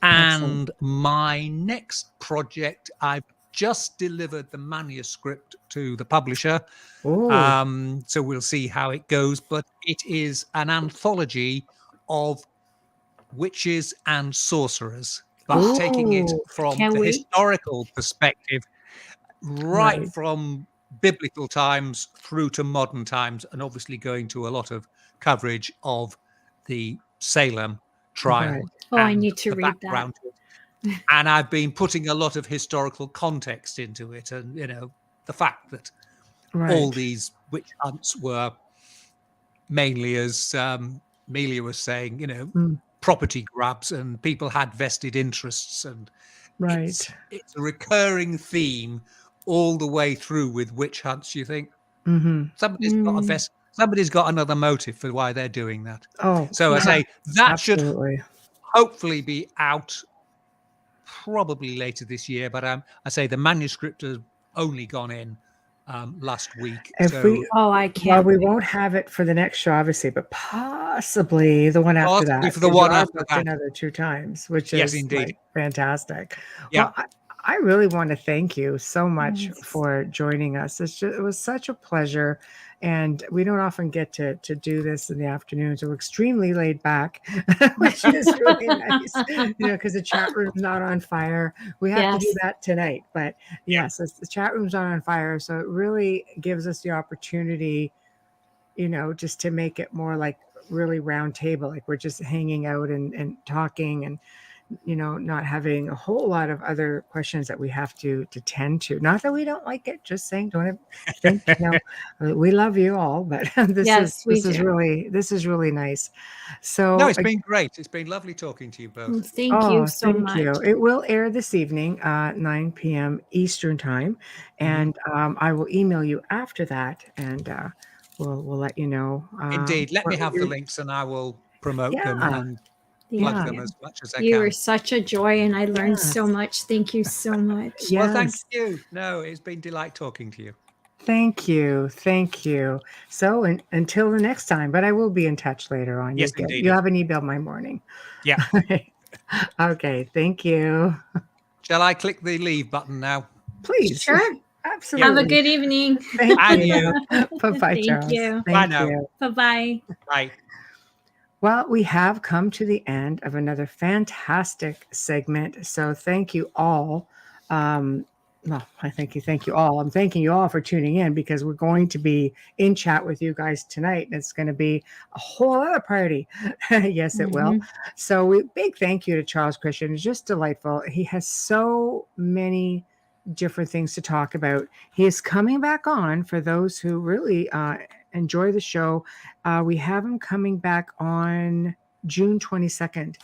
And my next project, I've just delivered the manuscript to the publisher. So we'll see how it goes. But it is an anthology of witches and sorcerers, but taking it from the historical perspective, right from biblical times through to modern times, and obviously going to a lot of coverage of the Salem trial. Oh, I need to read that. And I've been putting a lot of historical context into it, and the fact that all these witch hunts were mainly, as Amelia was saying, property grabs, and people had vested interests, and it's a recurring theme all the way through with witch hunts. You think somebody's got another motive for why they're doing that. So I say that should hopefully be out probably later this year, but I say the manuscript has only gone in last week. I can't. Well, we won't have it for the next show, obviously, but possibly the one after that. For the one after that, another 2 times, which is indeed fantastic. Yeah. Well, I really want to thank you so much for joining us. It was such a pleasure, and we don't often get to do this in the afternoons. We're extremely laid back, which is really nice, because the chat room's not on fire. We have to do that tonight, but yes, the chat room's not on fire, so it really gives us the opportunity, just to make it more like really round table, like we're just hanging out and talking, and not having a whole lot of other questions that we have to tend to. Not that we don't like it, just saying, don't think, we love you all, but this is really nice. So no, it's been great. It's been lovely talking to you both. Thank you so much. It will air this evening, 9 p.m. Eastern time, and I will email you after that, and we'll let you know. Indeed, let me have the links, and I will promote them and plug them as much as I can. You were such a joy, and I learned so much. Thank you so much. Well, thank you. No, it's been a delight talking to you. Thank you. So until the next time, but I will be in touch later on. Yes, indeed. You have an email my morning. Yeah. Okay. Thank you. Shall I click the leave button now? Please. Sure. Absolutely. Have a good evening. Thank you. Bye-bye, Charles. Thank you. Bye now. Bye-bye. Bye. Well, we have come to the end of another fantastic segment. So thank you all. Thank you all. I'm thanking you all for tuning in, because we're going to be in chat with you guys tonight. And it's going to be a whole other party. Yes, it will. So big thank you to Charles Christian. It's just delightful. He has so many different things to talk about. He is coming back on for those who really enjoy the show. We have him coming back on June 22nd,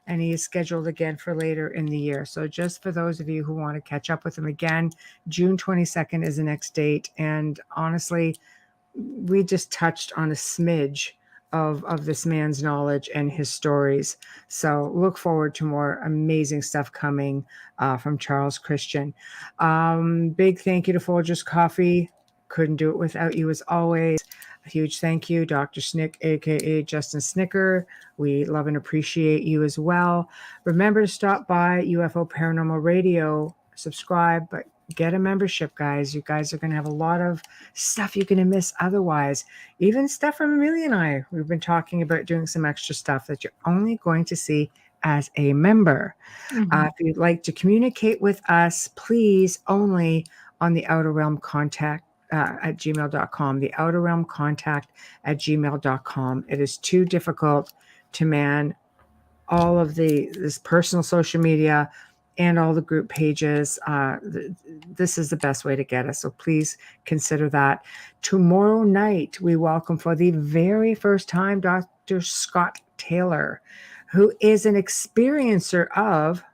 and he is scheduled again for later in the year. So just for those of you who want to catch up with him again, June 22nd is the next date. And honestly, we just touched on a smidge of this man's knowledge and his stories. So look forward to more amazing stuff coming from Charles Christian. Big thank you to Folgers Coffee. Couldn't do it without you as always. A huge thank you, Dr. Snick, aka Justin Snicker. We love and appreciate you as well. Remember to stop by UFO Paranormal Radio, subscribe, but get a membership, guys. You guys are going to have a lot of stuff you're going to miss otherwise. Even stuff from Amelia and I. We've been talking about doing some extra stuff that you're only going to see as a member. If you'd like to communicate with us, please only on the Outer Realm Contact at gmail.com, the Outer Realm Contact at gmail.com. It is too difficult to man all of this personal social media and all the group pages. This is the best way to get us. So please consider that. Tomorrow night, we welcome for the very first time, Dr. Scott Taylor, who is an experiencer of,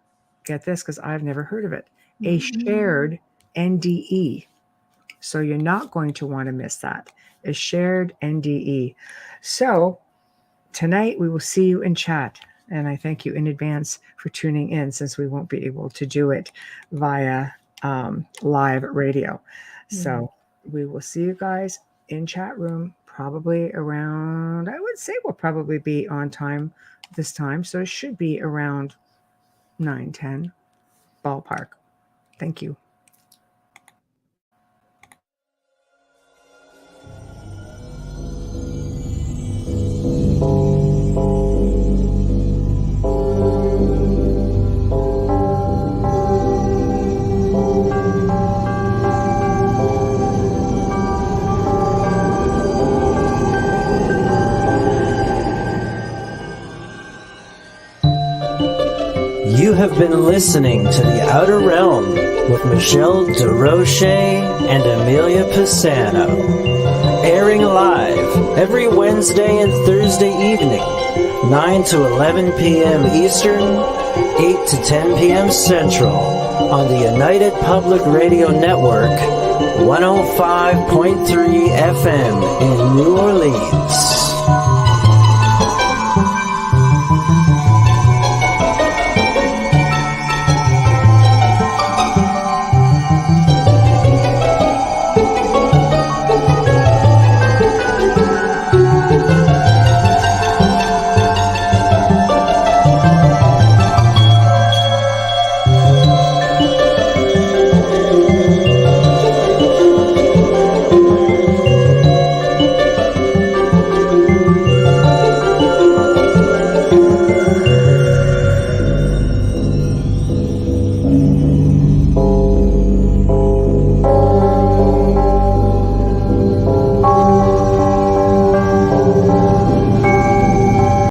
get this, because I've never heard of it, a shared NDE. So you're not going to want to miss that. A shared NDE. So tonight we will see you in chat. And I thank you in advance for tuning in, since we won't be able to do it via live radio. So we will see you guys in chat room probably around, I would say we'll probably be on time this time. So it should be around 9:10 ballpark. Thank you. You have been listening to The Outer Realm with Michelle DeRoche and Amelia Pisano, airing live every Wednesday and Thursday evening, 9 to 11 p.m. Eastern, 8 to 10 p.m. Central, on the United Public Radio Network, 105.3 FM in New Orleans.